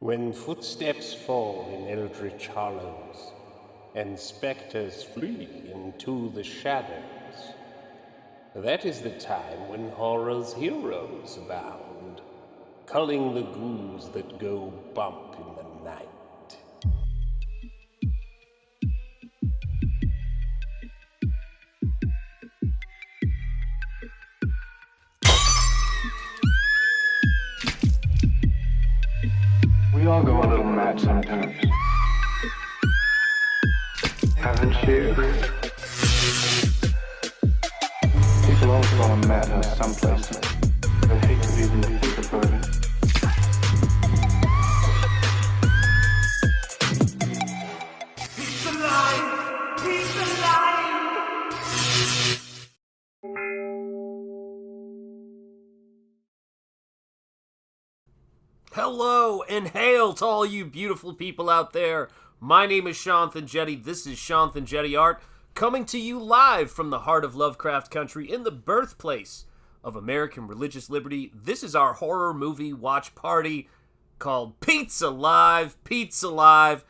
When footsteps fall in eldritch hollows, and spectres flee into the shadows, that is the time when horror's heroes abound, culling the ghouls that go bump in the night. We all go a little mad sometimes. Haven't you? People always go on madhouse someplace. I hate to even think about it. He's alive! He's alive! Hello and hail to all you beautiful people out there. My name is Shanthan Jetty. This is Shanthan Jetty Art, coming to you live from the heart of Lovecraft Country in the birthplace of American religious liberty. This is our horror movie watch party called Pizza Live, Pizza Live.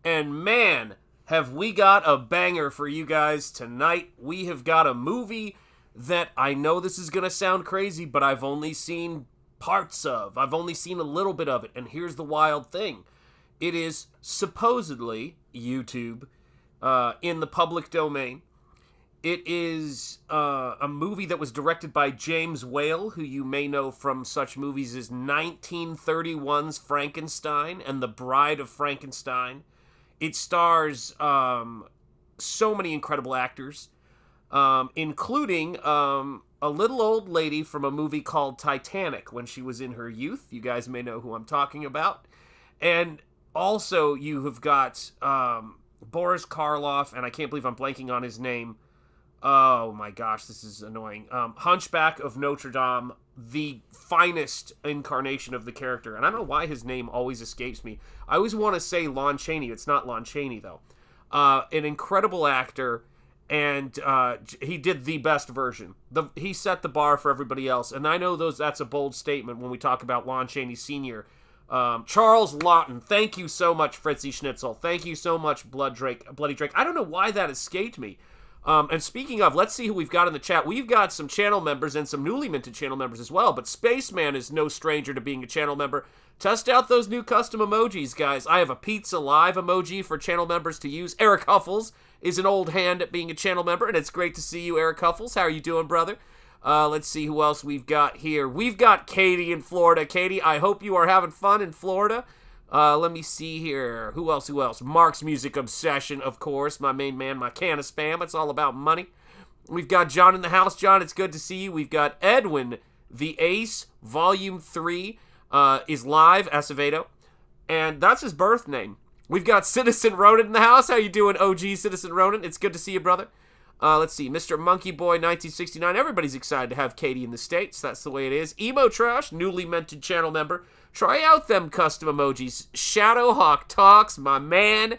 And man, have we got a banger for you guys tonight. We have got a movie that I know this is going to sound crazy, but I've only seen parts of. I've only seen a little bit of it, and here's the wild thing. It is supposedly YouTube in the public domain. It is a movie that was directed by James Whale, who you may know from such movies as 1931's Frankenstein and The Bride of Frankenstein. It stars so many incredible actors, including a little old lady from a movie called Titanic when she was in her youth. You guys may know who I'm talking about. And also you have got Boris Karloff, and I can't believe I'm blanking on his name. Oh my gosh, this is annoying. Hunchback of Notre Dame, the finest incarnation of the character. And I don't know why his name always escapes me. I always want to say Lon Chaney. It's not Lon Chaney, though. An incredible actor. And he did the best version. He set the bar for everybody else. And I know that's a bold statement when we talk about Lon Chaney Sr. Charles Lawton, thank you so much, Fritzy Schnitzel. Thank you so much, Bloody Drake. I don't know why that escaped me. And speaking of, let's see who we've got in the chat. We've got some channel members and some newly minted channel members as well. But Spaceman is no stranger to being a channel member. Test out those new custom emojis, guys. I have a Pizza Live emoji for channel members to use. Eric Huffles is an old hand at being a channel member, and it's great to see you, Eric Huffles. How are you doing, brother? Let's see who else we've got here. We've got Katie in Florida. Katie, I hope you are having fun in Florida. Let me see here. Who else? Mark's Music Obsession, of course. My main man, my can of spam. It's all about money. We've got John in the house. John, it's good to see you. We've got Edwin, the Ace, Volume 3 is live, Acevedo. And that's his birth name. We've got Citizen Ronan in the house. How you doing, OG Citizen Ronan? It's good to see you, brother. Let's see. Mr. Monkey Boy 1969. Everybody's excited to have Katie in the States. That's the way it is. Emo Trash, newly minted channel member. Try out them custom emojis. Shadowhawk Talks, my man.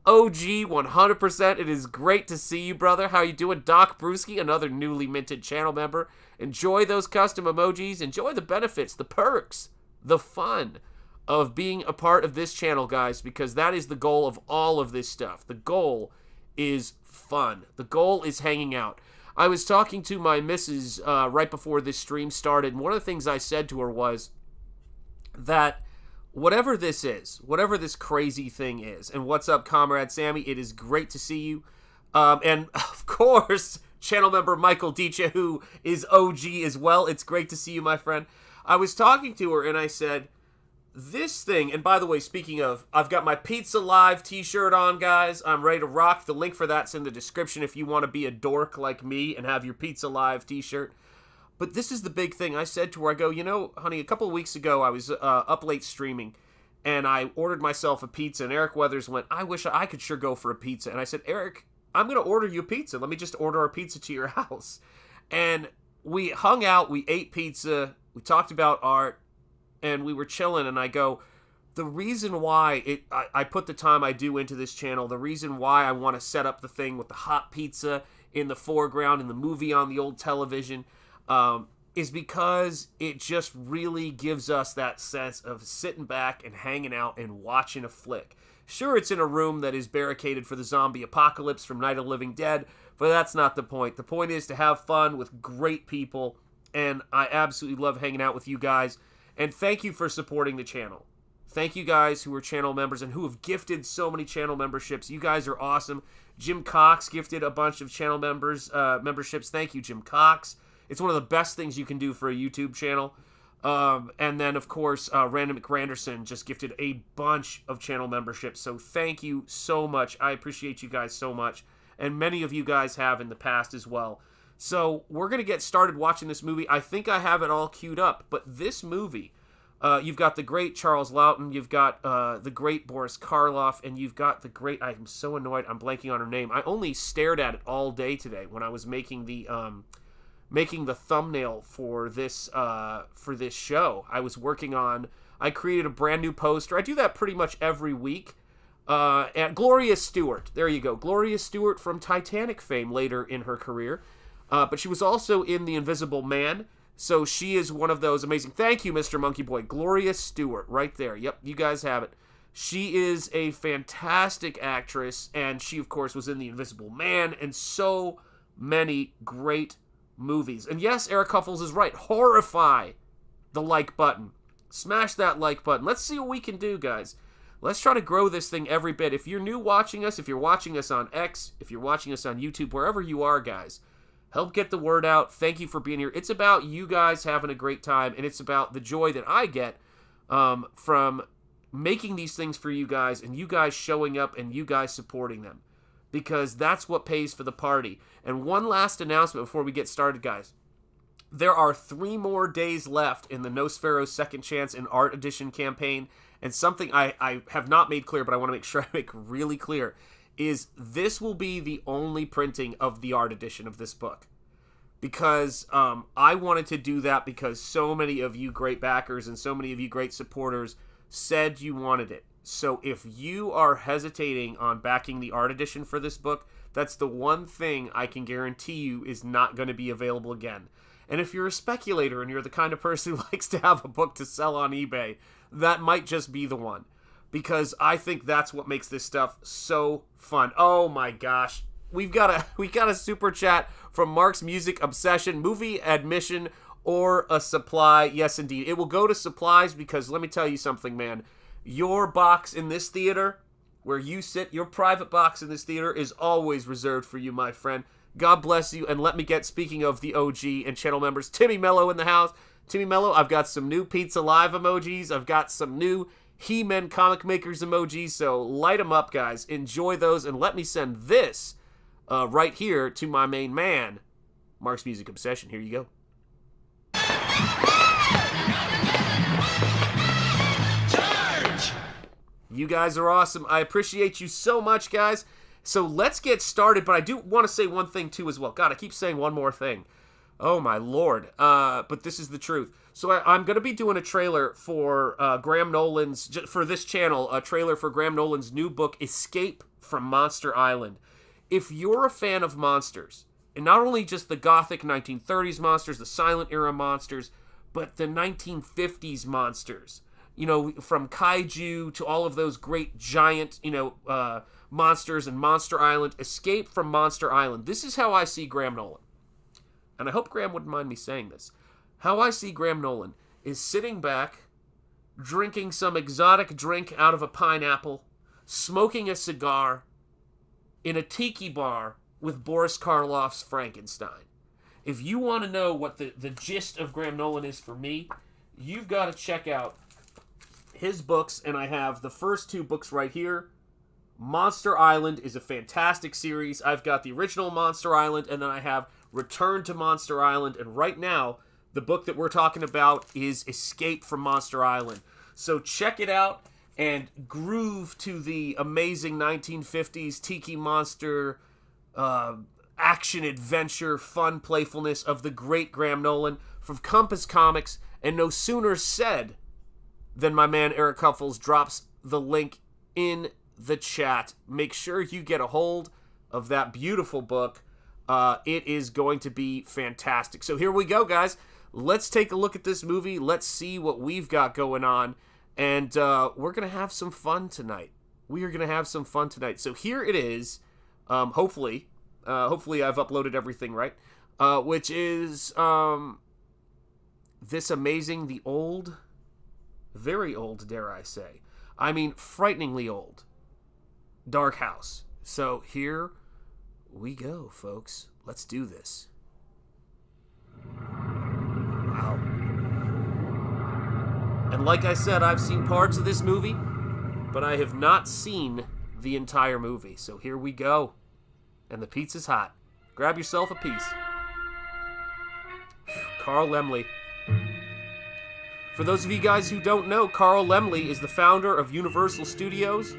OG 100%. It is great to see you, brother. How you doing? Doc Brewski, another newly minted channel member. Enjoy those custom emojis. Enjoy the benefits, the perks, the fun of being a part of this channel, guys, because that is the goal of all of this stuff. The goal is fun. The goal is hanging out. I was talking to my missus right before this stream started, and one of the things I said to her was that whatever this is, whatever this crazy thing is, and what's up, Comrade Sammy, it is great to see you. And, of course, channel member Michael Dietze, who is OG as well. It's great to see you, my friend. I was talking to her, and I said, this thing, and by the way, speaking of, I've got my Pizza Live t-shirt on, guys. I'm ready to rock. The link for that's in the description if you want to be a dork like me and have your Pizza Live t-shirt. But this is the big thing. I said to her, I go, you know, honey, a couple of weeks ago, I was up late streaming, and I ordered myself a pizza, and Eric Weathers went, I wish I could sure go for a pizza. And I said, Eric, I'm going to order you a pizza. Let me just order our pizza to your house. And we hung out, we ate pizza, we talked about art, and we were chilling, and I go, the reason why I put the time I do into this channel, the reason why I want to set up the thing with the hot pizza in the foreground and the movie on the old television, is because it just really gives us that sense of sitting back and hanging out and watching a flick. Sure, it's in a room that is barricaded for the zombie apocalypse from Night of the Living Dead, but that's not the point. The point is to have fun with great people, and I absolutely love hanging out with you guys. And thank you for supporting the channel. Thank you guys who are channel members and who have gifted so many channel memberships. You guys are awesome. Jim Cox gifted a bunch of channel memberships. Thank you, Jim Cox. It's one of the best things you can do for a YouTube channel. And then, of course, Random McRanderson just gifted a bunch of channel memberships. So thank you so much. I appreciate you guys so much. And many of you guys have in the past as well. So we're going to get started watching this movie. I think I have it all queued up. But this movie, you've got the great Charles Laughton. You've got the great Boris Karloff. And you've got the great... I'm so annoyed. I'm blanking on her name. I only stared at it all day today when I was making the thumbnail for this show. I created a brand new poster. I do that pretty much every week. And Gloria Stewart, there you go. Gloria Stewart from Titanic fame later in her career. But she was also in The Invisible Man. So she is one of those amazing... Thank you, Mr. Monkey Boy. Gloria Stewart, right there. Yep, you guys have it. She is a fantastic actress, and she, of course, was in The Invisible Man, and so many great movies. And yes, Eric Huffles is right. Horrify the like button. Smash that like button. Let's see what we can do, guys. Let's try to grow this thing every bit. If you're new watching us, if you're watching us on X, if you're watching us on YouTube, wherever you are, guys, help get the word out. Thank you for being here. It's about you guys having a great time, and it's about the joy that I get from making these things for you guys, and you guys showing up, and you guys supporting them. Because that's what pays for the party. And one last announcement before we get started, guys. There are 3 more days left in the Nosfero Second Chance in Art Edition campaign. And something I have not made clear, but I want to make sure I make really clear, is this will be the only printing of the Art Edition of this book. Because I wanted to do that because so many of you great backers and so many of you great supporters said you wanted it. So if you are hesitating on backing the Art Edition for this book, that's the one thing I can guarantee you is not going to be available again. And if you're a speculator and you're the kind of person who likes to have a book to sell on eBay, that might just be the one. Because I think that's what makes this stuff so fun. Oh my gosh. We got a super chat from Mark's Music Obsession, movie admission or a supply. Yes, indeed. It will go to supplies because let me tell you something, man. Your box in this theater, where you sit, your private box in this theater is always reserved for you, my friend. God bless you, and let me get, speaking of the OG and channel members, Timmy Mello in the house. Timmy Mello, I've got some new Pizza Live emojis. I've got some new He-Men Comic Makers emojis, so light them up, guys. Enjoy those, and let me send this right here to my main man, Mark's Music Obsession. Here you go. You guys are awesome. I appreciate you so much, guys. So let's get started, but I do want to say one thing, too, as well. God, I keep saying one more thing. Oh, my Lord. But this is the truth. So I'm going to be doing a trailer for Graham Nolan's, for this channel, a trailer for Graham Nolan's new book, Escape from Monster Island. If you're a fan of monsters, and not only just the gothic 1930s monsters, the silent era monsters, but the 1950s monsters, you know, from kaiju to all of those great giant, monsters and Monster Island, Escape from Monster Island. This is how I see Graham Nolan. And I hope Graham wouldn't mind me saying this. How I see Graham Nolan is sitting back, drinking some exotic drink out of a pineapple, smoking a cigar in a tiki bar with Boris Karloff's Frankenstein. If you want to know what the gist of Graham Nolan is for me, you've got to check out his books, and I have the first 2 books right here. Monster Island is a fantastic series. I've got the original Monster Island, and then I have Return to Monster Island, and right now, the book that we're talking about is Escape from Monster Island. So check it out and groove to the amazing 1950s tiki monster action, adventure, fun playfulness of the great Graham Nolan from Compass Comics, and no sooner said than my man Eric Huffles drops the link in the chat. Make sure you get a hold of that beautiful book. It is going to be fantastic. So here we go, guys. let's take a look at this movie. Let's see what we've got going on. And we're going to have some fun tonight. We are going to have some fun tonight. So here it is. Hopefully I've uploaded everything right. Which is this amazing, the old, very old, dare I say. I mean, frighteningly old. Dark House. So here we go, folks. Let's do this. Wow. And like I said, I've seen parts of this movie, but I have not seen the entire movie. So here we go. And the pizza's hot. Grab yourself a piece. Carl Laemmle. For those of you guys who don't know, Carl Laemmle is the founder of Universal Studios.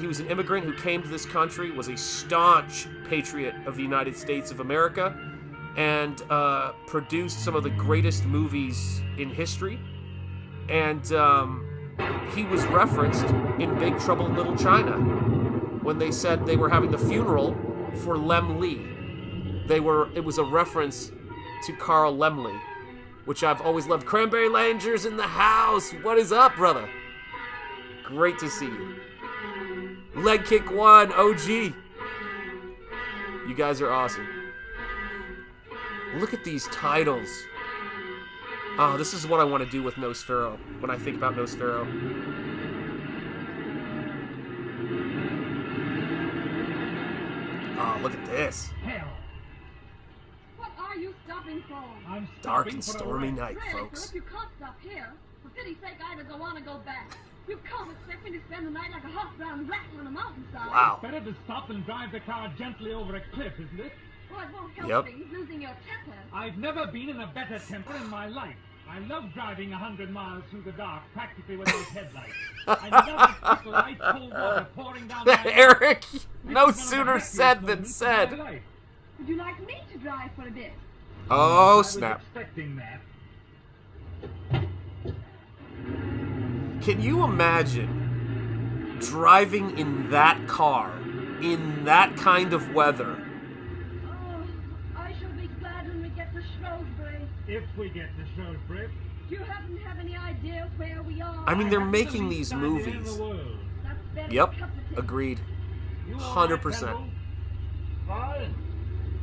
He was an immigrant who came to this country, was a staunch patriot of the United States of America, and produced some of the greatest movies in history. And he was referenced in Big Trouble in Little China when they said they were having the funeral for Laemmle. It was a reference to Carl Laemmle, which I've always loved. Cranberry Langer's in the house. What is up, brother? Great to see you. Leg Kick 1, OG. You guys are awesome. Look at these titles. Oh, this is what I want to do with Nosfero when I think about Nosfero. Oh, look at this. Hell. What are you stopping for? I'm Dark stopping and for the stormy rest. night, Really, so folks. if you can't stop here, for pity's sake, either go on or go back. You can't expect me to spend the night like a hot-brown rattle on a mountainside. Wow. Better to stop and drive the car gently over a cliff, isn't it? Well, it won't help Yep. things losing your temper. I've never been in a better temper in my life. I love driving 100 miles through the dark, practically without headlights. I love the trickle ice cold water pouring down my Eric, This no is one of the sooner happiest said than moments of my said. life. Would you like me to drive for a bit? Oh, I was snap. expecting that. Can you imagine driving in that car, in that kind of weather? Oh, I shall be glad when we get to Shrewsbury. If we get to Shrewsbury, Do you happen to have any idea where we are? I mean, they're have making the these least idea in movies. the world. That's better Yep, than cup of tea. agreed. You all right, 100%. Kendall? Fine.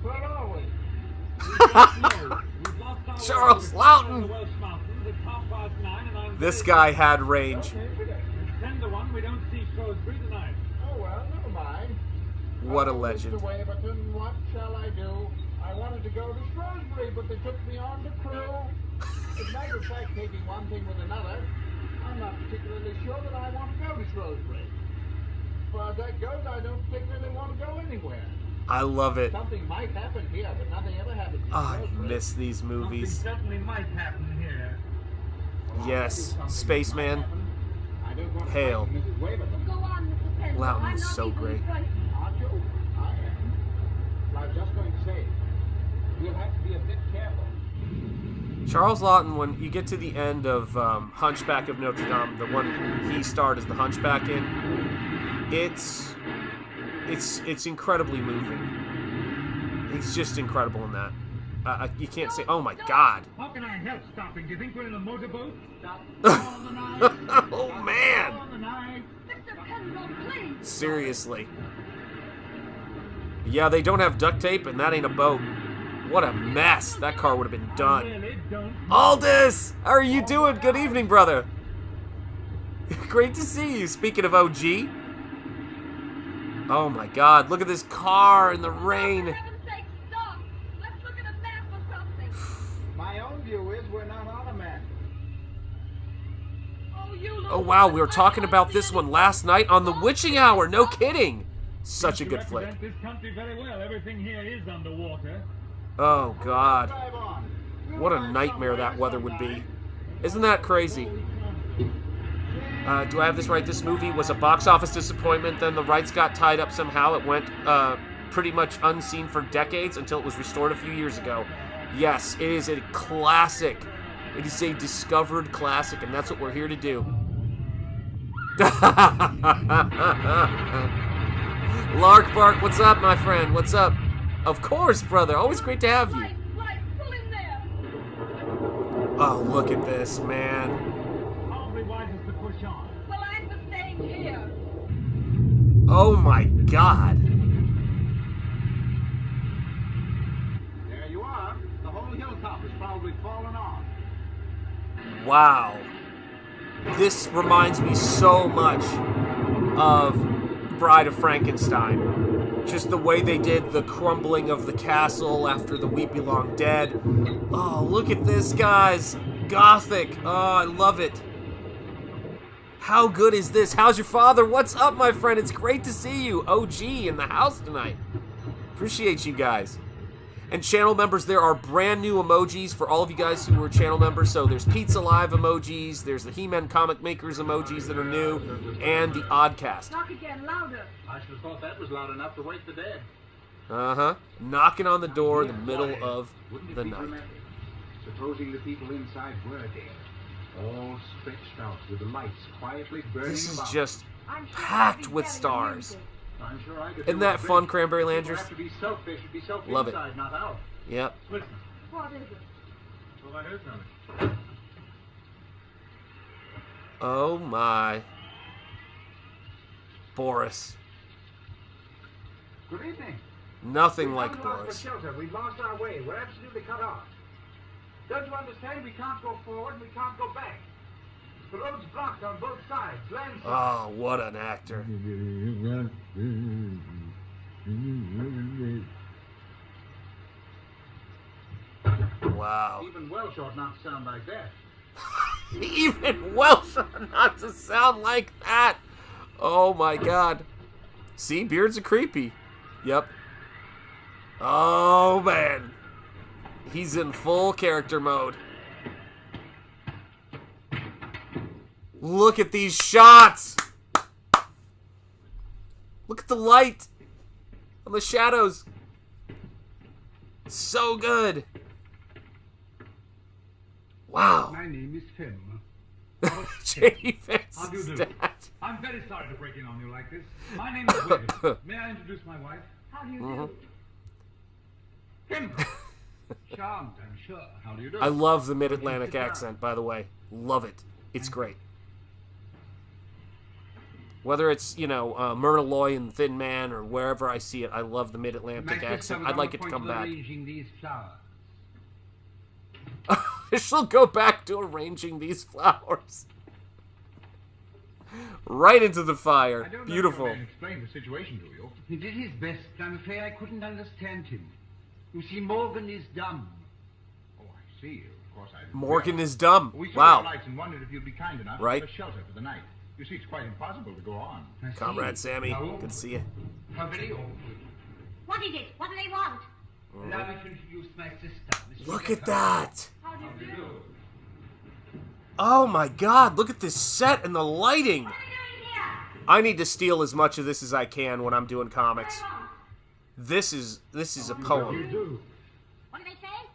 Where are we? We've lost our Charles way. Loughton. The Welsh Mountains. It's 9:30 and I'm This very- guy had range. Okay, today. It's 10-1, we don't see Shrewsbury tonight. Oh, well, never mind. What a Oh, legend. Mr. Waverton, what shall I do? I wanted to go to Shrewsbury, but they took me on the crew. As a matter of fact, taking one thing with another, I'm not particularly sure that I want to go to Shrewsbury. As far as that goes, I don't particularly want to go anywhere. I love it. Something might happen here, but nothing ever happens in Oh, I Shrewsbury. miss these Something movies. certainly might happen here. Yes, Spaceman. I don't want to Hail. frighten Mrs. Waverton. Go on, Mr. Pendle. Loughton I'm is not so easily great. frightened. Aren't you? I am. Well, I was just going to say, you'll have to be a bit careful. Charles Lawton, when you get to the end of Hunchback of Notre Dame, the one he starred as the Hunchback in, it's incredibly moving. He's just incredible in that. You can't say, oh my God. How can I help stopping? Do you think we're in a motorboat? Oh man. On the knife. Mr. Pendle, please. Seriously. Yeah, they don't have duct tape, and that ain't a boat. What a mess. That car would have been done. Really don't. Aldous! How are you doing? Good evening, brother. Great to see you. Speaking of OG. Oh my God, look at this car in the rain. For heaven's sake, stop. Let's look at a map or something. My own view is we're not on a map. Oh, you look Oh wow, we were like talking I about see this any- one last night on The Witching Hour. No kidding. Such a You good flick. represent this country very well. Everything here is underwater. Oh God. Drive on. What a nightmare that weather would be. Isn't that crazy? Do I have this right? This movie was a box office disappointment. Then the rights got tied up somehow. It went pretty much unseen for decades until it was restored a few years ago. Yes, it is a classic. It is a discovered classic, and that's what we're here to do. Lark Bark, what's up, my friend? What's up? Of course, brother. Always great to have you. Right, pull in there. Oh, look at this, man. Probably wisest to push on. Well, I'm for staying here. Oh my god. There you are. The whole hilltop has probably fallen off. Wow. This reminds me so much of Bride of Frankenstein. Just the way they did the crumbling of the castle after the We Belong Dead. Oh, look at this, guys. Gothic. Oh, I love it. How good is this? How's your father? What's up, my friend? It's great to see you. OG in the house tonight. Appreciate you guys. And channel members, there are brand new emojis for all of you guys who are channel members. So there's Pizza Live emojis, there's the He-Man Comic Makers emojis that are new, and the Oddcast. Knock again, louder. I should have thought that was loud enough to wake the dead. Uh-huh. Knocking on the door in the middle of Wouldn't it the be night. dramatic? Supposing the people inside were dead, all stretched out with the lights quietly burning This is about. just I'm sure packed I'll be with very stars. amusing. I'm sure I could Isn't do that it. fun, Cranberry People Landers? have to be self. They should be self Love it. inside, not out. Yep. Listen. What is it? Well, I heard something. Oh my. Boris. Good evening. Nothing We've like come to ask for Boris. shelter. We've lost our way. We're absolutely cut off. Don't you understand? We can't go forward and we can't go back. The road's blocked on both sides. Landslide. Oh, what an actor. Wow. Even Welsh ought not sound like that. Even Welsh are not to sound like that. Oh my god. See, beards are creepy. Yep. Oh man. He's in full character mode. Look at these shots. Look at the light and the shadows. So good. Wow. My name is Finn. J.D. Vance How do you do? stat. I'm very sorry to break in on you like this. My name is William. May I introduce my wife? How do you do? Finn. Charmed, I'm sure. How do you do? I love the Mid-Atlantic accent, by the way. Love it. It's great. Whether it's, you know, Myrna Loy and Thin Man or wherever I see it, I love the Mid-Atlantic accent. I'd like it to come back. Arranging these flowers. She'll go back to arranging these flowers. Right into the fire. Beautiful. Explain the situation to you. He did his best. I'm afraid I couldn't understand him. You see, Morgan is dumb. Oh, I see. Of course I. Morgan is dumb. We saw your Wow. lights and wondered if you'd be kind enough Right. to give us shelter for the night. You see, it's quite impossible to go on. I see. Comrade Sammy, How- good to see you. How very awkward. What is it? What do they want? Allow me to introduce my sister. Miss Look Rebecca. at that. How do you do? Oh my god, look at this set and the lighting. What are you doing here? I need to steal as much of this as I can when I'm doing What comics. do they want? This is a poem. What do they say?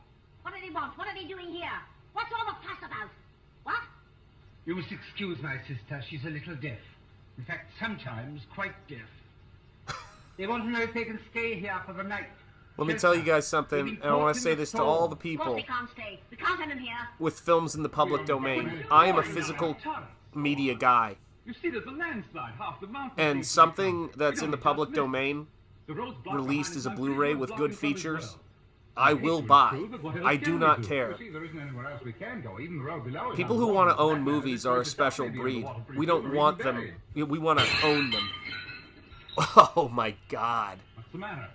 What do they want? What are they doing here? What's all the fuss about? What? You must excuse my sister. She's a little deaf. In fact, sometimes quite deaf. They want to know if they can stay here for the night. Let me tell you guys something, and I want to say this to all the Of course people they can't stay. We can't have them here. with films in the public domain. I am a physical media guy, You see, there's a landslide half the mountain. and something that's in the public domain The road's blocked released behind as a us. Blu-ray with Blocked good in front as features, well. I will buy. I do not You care. see, there isn't anywhere else we can go. Even the road below is People who want to own movies are a special breed. We don't want them. We want to own them. Oh my god. What's the matter?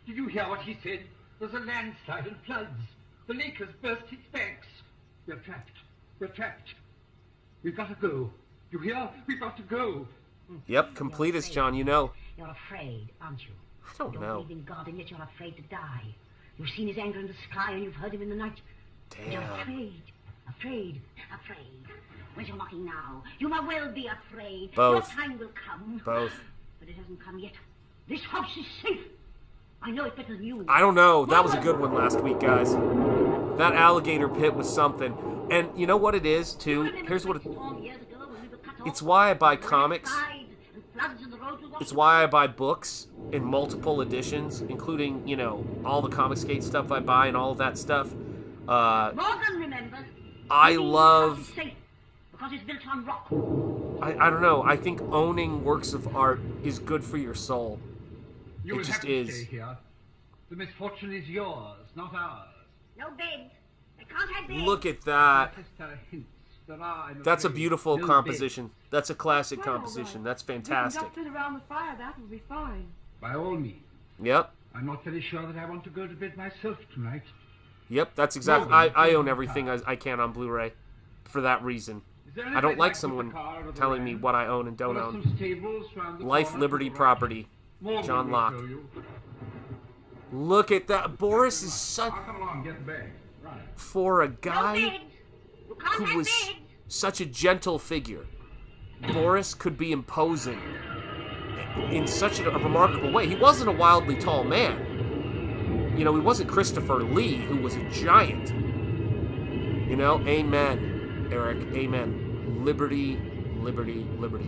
Did you hear what he said? There's a landslide and floods. The lake has burst its banks. We're trapped. We're trapped. We've got to go. You hear? We've got to go. Yep, completist, John, you know. You're afraid, aren't you? I don't You know. believe in God, and yet you're afraid to die. You've seen his anger in the sky, and you've heard him in the night. And you're Damn. afraid. Where's your mocking now? You might well be afraid. Both. Your time will come. Both. But it hasn't come yet. This house is safe. I know it better than you. I don't know. That was a good one last week, guys. That alligator pit was something. And you know what it is, too? Here's what it... It's why I buy comics. It's why I buy books in multiple editions, including, you know, all the Comicsgate stuff I buy and all of that stuff. Morgan remembers. I love... It's safe because it's built on rock. I don't know. I think owning works of art is good for your soul. You It will just have to is. stay here. The misfortune is yours, not ours. No beds. I can't have beds. Look at that. Sister hints there are, I'm That's a afraid, beautiful no composition. That's a classic Quite all composition. right. That's If we can fantastic. just sit around the fire, that will be fine. beds. By all means. Yep. I'm not very sure that I want to go to bed myself tonight. Yep, that's exactly... Morgan, I take own the everything car. I can on Blu-ray for that reason. Is there I any don't place like could put someone the car out of the telling me way? what I own and don't There are own. some stables round the Life, corner liberty, to the right. property. Morgan John will Locke. show you. Look at that. Boris is such... I'll come along, get the bag. Right. For a No guy beds. You can't who have was beds. such a gentle figure, Boris could be imposing in such a remarkable way. He wasn't a wildly tall man. You know, he wasn't Christopher Lee, who was a giant. You know, amen, Eric, amen. Liberty, liberty, liberty.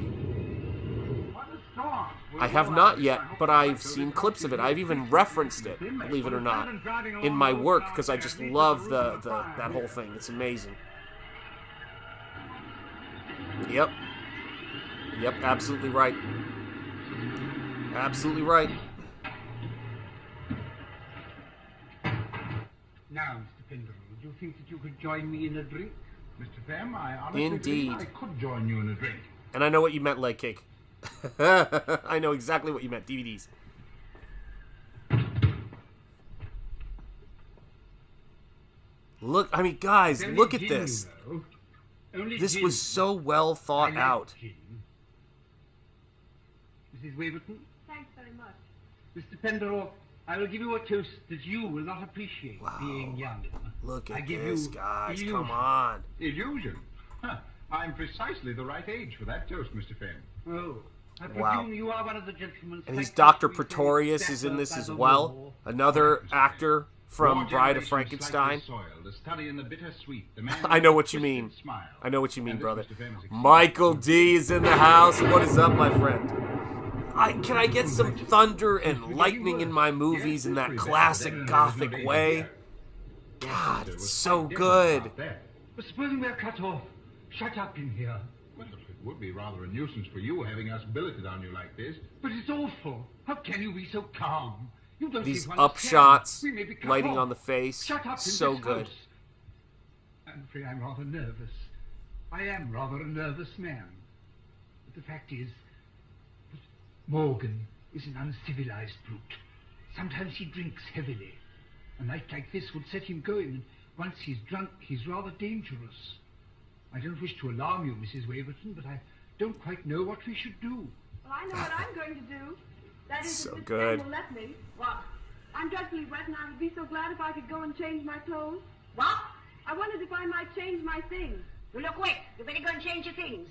What a storm. I have not yet, but I've seen clips of it. I've even referenced it, believe it or not, in my work, because I just love that whole thing. It's amazing. Yep. Yep, absolutely right. Absolutely right. Now, Mr. Penderell, do you think that you could join me in a drink? Mr. Fem, I honestly Indeed. believe I could join you in a drink. And I know what you meant, leg cake. I know exactly what you meant, DVDs. Look, I mean, guys, Only look at gin, this. you know. Only This gin. was so well I thought like out. gin. Mrs. Waverton, Thanks very much. Mr. Penderell, I will give you a toast that you will not appreciate, Wow. being young. Look I at give this, you guys. illusion. Come on. Illusion? Huh. I'm precisely the right age for that toast, Mr. Fem. Oh, I Wow. presume you are one of the gentlemen. And he's selected Dr. to be Pretorius is in better this by as the well. war. Another actor from More Bride of generations Frankenstein. slightly soiled, a study in the bittersweet, the man I know what you with a mean. twisted smile. I know what you mean, And this, brother. Mr. Fem, is exceedingly Michael D is in the house. What is up, my friend? Can I get some thunder and lightning in my movies in that classic gothic way? God, it's so good. But supposing we're cut off, shut up in here. Well, it would be rather a nuisance for you having us billeted on you like this. But it's awful. How can you be so calm? You don't These seem to up understand. shots, We may be cut lighting off. on the face, Shut up in so this good. house. I'm afraid I'm rather nervous. I am rather a nervous man. But the fact is that Morgan is an uncivilized brute. Sometimes he drinks heavily. A night like this would set him going, and once he's drunk, he's rather dangerous. I don't wish to alarm you, Mrs. Waverton, but I don't quite know what we should do. Well, I know what I'm going to do. That is, So if Mr. good. Fem will let me. What? I'm dreadfully wet, and I would be so glad if I could go and change my clothes. What? I wondered if I might change my things. You look wet. You better go and change your things.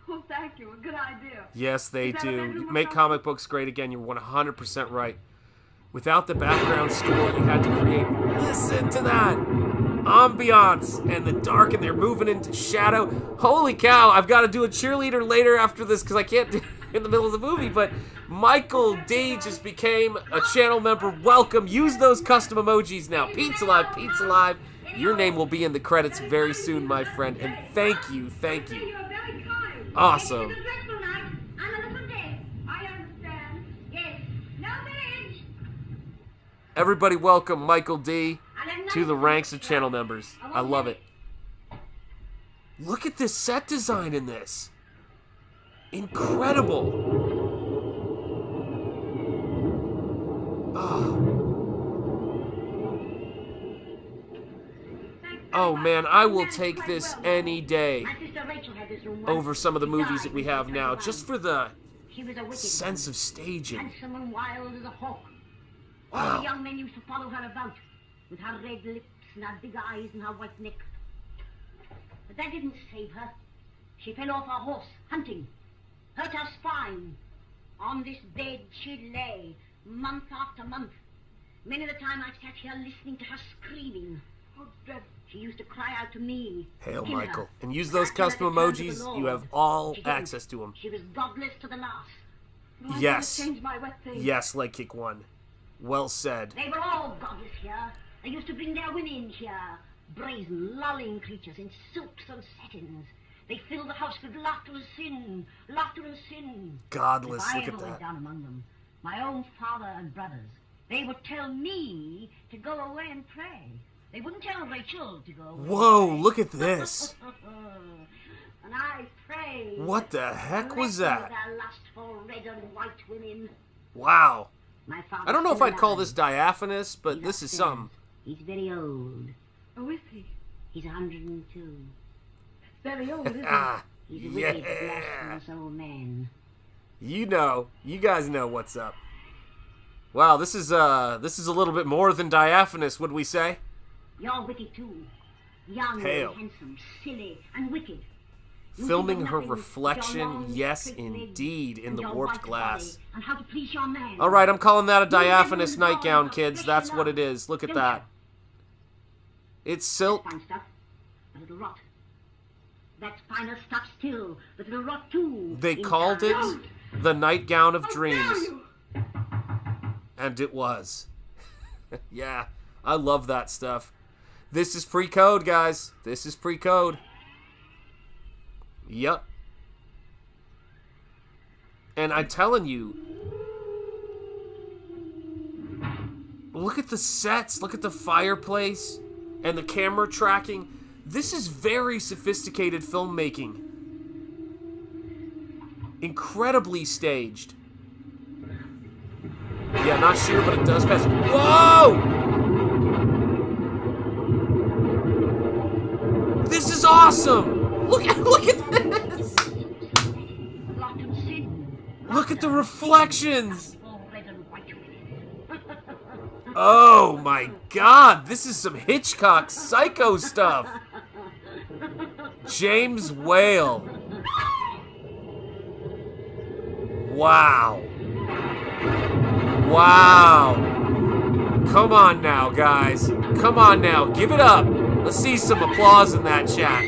Oh, thank you. A good idea. Yes, they Is that a do. bedroom or Make something? comic books great again. You're 100% right. Without the background score, you had to create. Listen to that ambiance and the dark, and they're moving into shadow. Holy cow! I've got to do a cheerleader later after this because I can't do it in the middle of the movie. But Michael D just became a channel member. Welcome. Use those custom emojis now. Pizza Live, Pizza Live. Your name will be in the credits very soon, my friend. And thank you, thank you. You are very kind. Awesome. It's a dreadful night and a little day. I understand. Yes. No beds. Everybody, welcome Michael D And a to the nice ranks of bed. channel members. I love it. Look at this set design in this. Incredible. Oh man, I will take this any day My sister Rachel had this room once. over some of the She movies died that we when she have was now, 21. just for the She was a wicked sense woman, of staging. handsome and wild as a hawk. All Wow. the young men used to follow her about with her red lips and her big eyes and her white neck. But that didn't save her. She fell off her horse hunting, hurt her spine. On this bed she lay, month after month. Many a time I sat here listening to her screaming. Oh, dreadful. She used to cry out to me. Hail kill her. Michael. And use those Ask her to custom turn to the emojis. Lord. You have all She didn't. access to them. She was godless to the last. Well, I Yes. better change my wet things. Yes, leg kick one. Well said. They were all godless here. They used to bring their women here. brazen, lolling creatures in silks and satins. They fill the house with laughter and sin, laughter and sin. Godless, if I look ever at went that. down among them, my own father and brothers, they would tell me to go away and pray. They wouldn't tell Rachel to go away. Whoa, look at this. And I pray. What the heck was that? Their lustful red and white women. Wow. My father I don't know if I'd call alive. this diaphanous, but He's this is upstairs. something. He's very old. Oh, is he? He's 102. Very old, isn't he? Ah, He's a wicked, yeah. blasphemous old man. You know, you guys know what's up. Wow, this is a little bit more than diaphanous, would we say? You're wicked too. Young Hail. and handsome, silly and wicked. You Filming think of her nothing but reflection, your long, yes, straight legs indeed, in and the your warped white glass. body and how to please your man. All right, I'm calling that a You diaphanous remember nightgown, how kids. flesh That's you what love, it is. Look at don't that. It's silk. Fine stuff, but it'll rot. That's finer stuff still, but it'll rot too. They in called time. it the nightgown of How dare dreams. you? And it was. Yeah, I love that stuff. This is pre-code, guys. This is pre-code. Yep. And I'm telling you, look at the sets, look at the fireplace, and the camera tracking. This is very sophisticated filmmaking. Incredibly staged. Yeah, not sure, but it does pass. Whoa! This is awesome! Look at this! Rot and sin. Look at the reflections! All red and white women. Oh my god, this is some Hitchcock psycho stuff. James Whale. Wow. Wow. Come on now, guys. Come on now, give it up. Let's see some applause in that chat.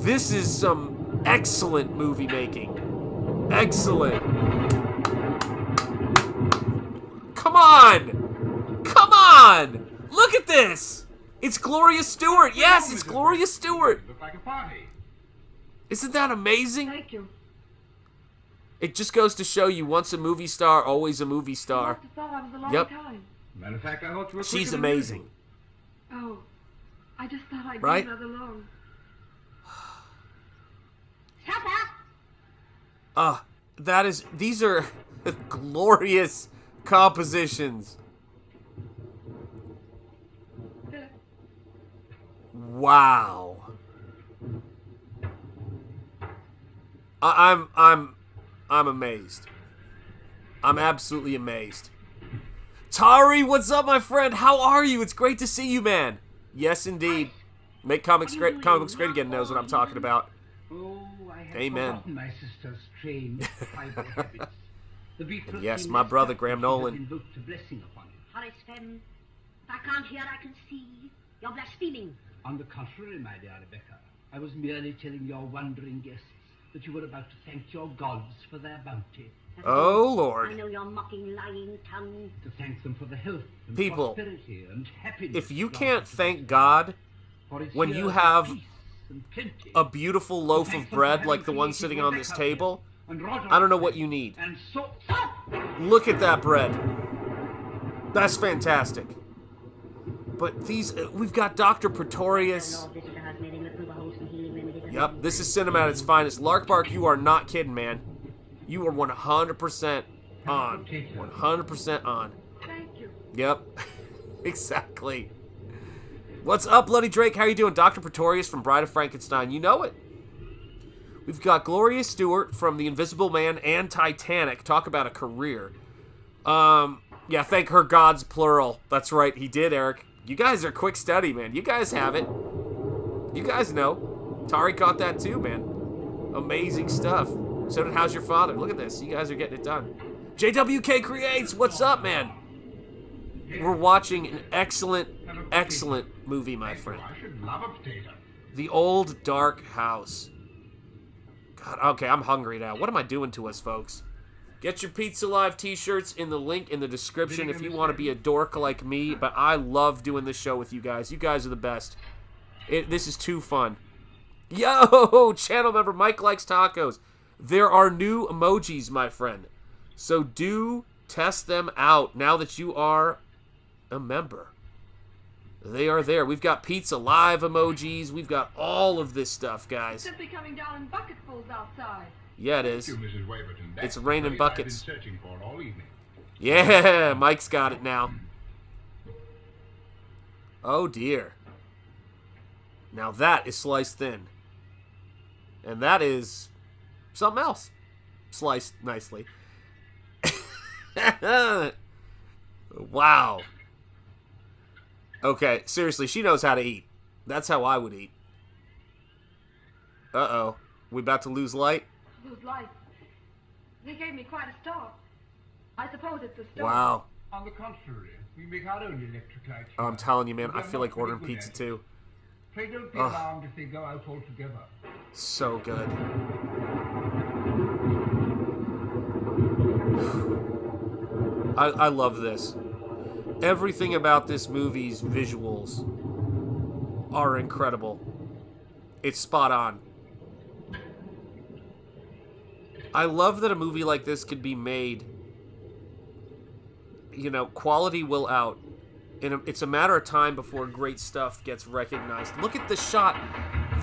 This is some excellent movie making. Excellent. Come on! Come on! Look at this! It's Gloria Stewart! Yes, it's Gloria Stewart! Looked like a party. Isn't that amazing? Thank you. It just goes to show you, once a movie star, always a movie I star. must have thought I was a long Yep. time. Matter of fact, I thought you were She's quicker than amazing. Oh, I just thought I'd Right? do another long. Supper? These are glorious compositions. Wow. I'm amazed. I'm absolutely amazed. Tari, what's up, my friend? How are you? It's great to see you, man. Yes, indeed. Make comics great. Comic books great again knows what I'm talking about. Oh, I had Amen. forgotten my sister's strange tribal habits. The beetle Yes, seemed my less brother, up Graham when she had Nolan. invoked a blessing upon it. Horace Fenn, if I can't hear, I can see. You're blaspheming. On the contrary, my dear Rebecca, I was merely telling your wondering guests that you were about to thank your gods for their bounty, Oh, I Lord. know your mocking, lying tongue. to thank them for the health and People, prosperity and happiness. If you your can't country thank God for its when years you of have peace and plenty, a beautiful loaf thank of them for bread having like the one created sitting on this Rebecca table, and Roger I don't know what you need. And so, Look at that bread. That's fantastic. But these, we've got Dr. Pretorius. Lord visitor has made him look through the holes and healing remedies. Yep, this is cinema at its finest. Larkbark, you are not kidding, man. You are 100% on. 100% on. Thank you. Yep, exactly. What's up, Bloody Drake? How you doing? Dr. Pretorius from Bride of Frankenstein. You know it. We've got Gloria Stewart from The Invisible Man and Titanic. Talk about a career. Yeah, thank her gods, plural. That's right, he did, Eric. You guys are quick study, man. You guys have it. You guys know. Tari caught that too, man. Amazing stuff. So did How's Your Father. Look at this. You guys are getting it done. JWK Creates, what's up, man? We're watching an excellent, excellent movie, my friend. I should love a potato. The Old Dark House. God, okay, I'm hungry now. What am I doing to us, folks? Get your Pizza Live t-shirts in the link in the description if you want to be a dork like me. But I love doing this show with you guys. You guys are the best. This is too fun. Yo, channel member Mike Likes Tacos. There are new emojis, my friend. So do test them out now that you are a member. They are there. We've got Pizza Live emojis. We've got all of this stuff, guys. Simply coming down in bucketfuls outside. Yeah, it is. Thank you, Mrs. Waverton. It's raining buckets. I've been searching for it all evening. Yeah, Mike's got it now. Oh, dear. Now that is sliced thin. And that is something else. Sliced nicely. Wow. Okay, seriously, she knows how to eat. That's how I would eat. Uh-oh. We about to lose light? Lose light. They gave me quite a start. I suppose it's a start. Wow. On the contrary, we make our own electric lights. Oh, I'm telling you, man, I feel like ordering pizza too. Pray don't be alarmed if they go out altogether. So good. I love this. Everything about this movie's visuals are incredible. It's spot on. I love that a movie like this could be made. You know, quality will out. It's a matter of time before great stuff gets recognized. Look at the shot.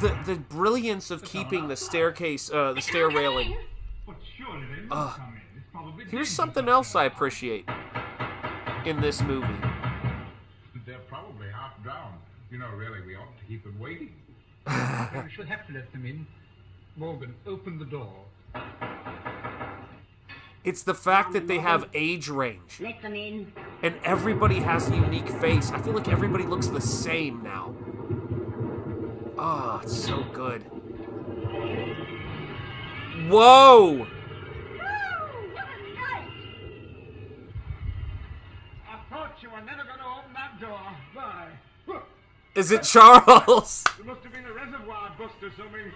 The brilliance of keeping the staircase, the stair railing. But surely they must come in. It's probably Here's something else I appreciate in this movie. They're probably half drowned. You know, really, we ought to keep them waiting. We shall have to let them in. Morgan, open the door. It's the fact that they have age range. Let them in. And everybody has a unique face. I feel like everybody looks the same now. Ah, it's so good. Whoa! I thought you were never going to open that door. Why? Is it Charles? There must have been a reservoir bust or something.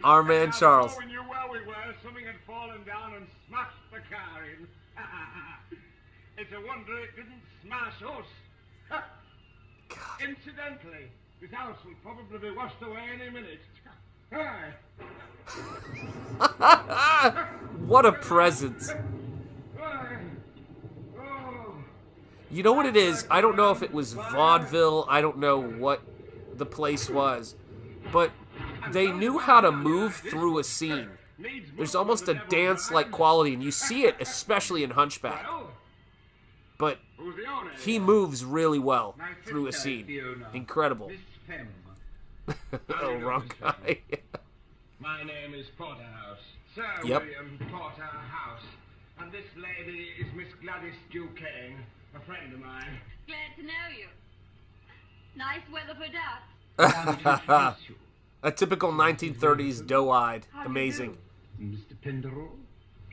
Our man Charles. We knew where we were. Something had fallen down and smashed the car in. It's a wonder it didn't smash us. Incidentally, this house will probably be washed away any minute. What a presence. You know what it is? I don't know if it was vaudeville. I don't know what the place was. But they knew how to move through a scene. There's almost a dance-like quality, and you see it especially in Hunchback. But he moves really well through a scene. Incredible. Oh, wrong guy. My name is Porterhouse. Sir Yep. William Porterhouse. And this lady is Miss Gladys Duquesne, a friend of mine. Glad to know you. Nice weather for that. A typical 1930s doe-eyed. Amazing. Mr. Penderell?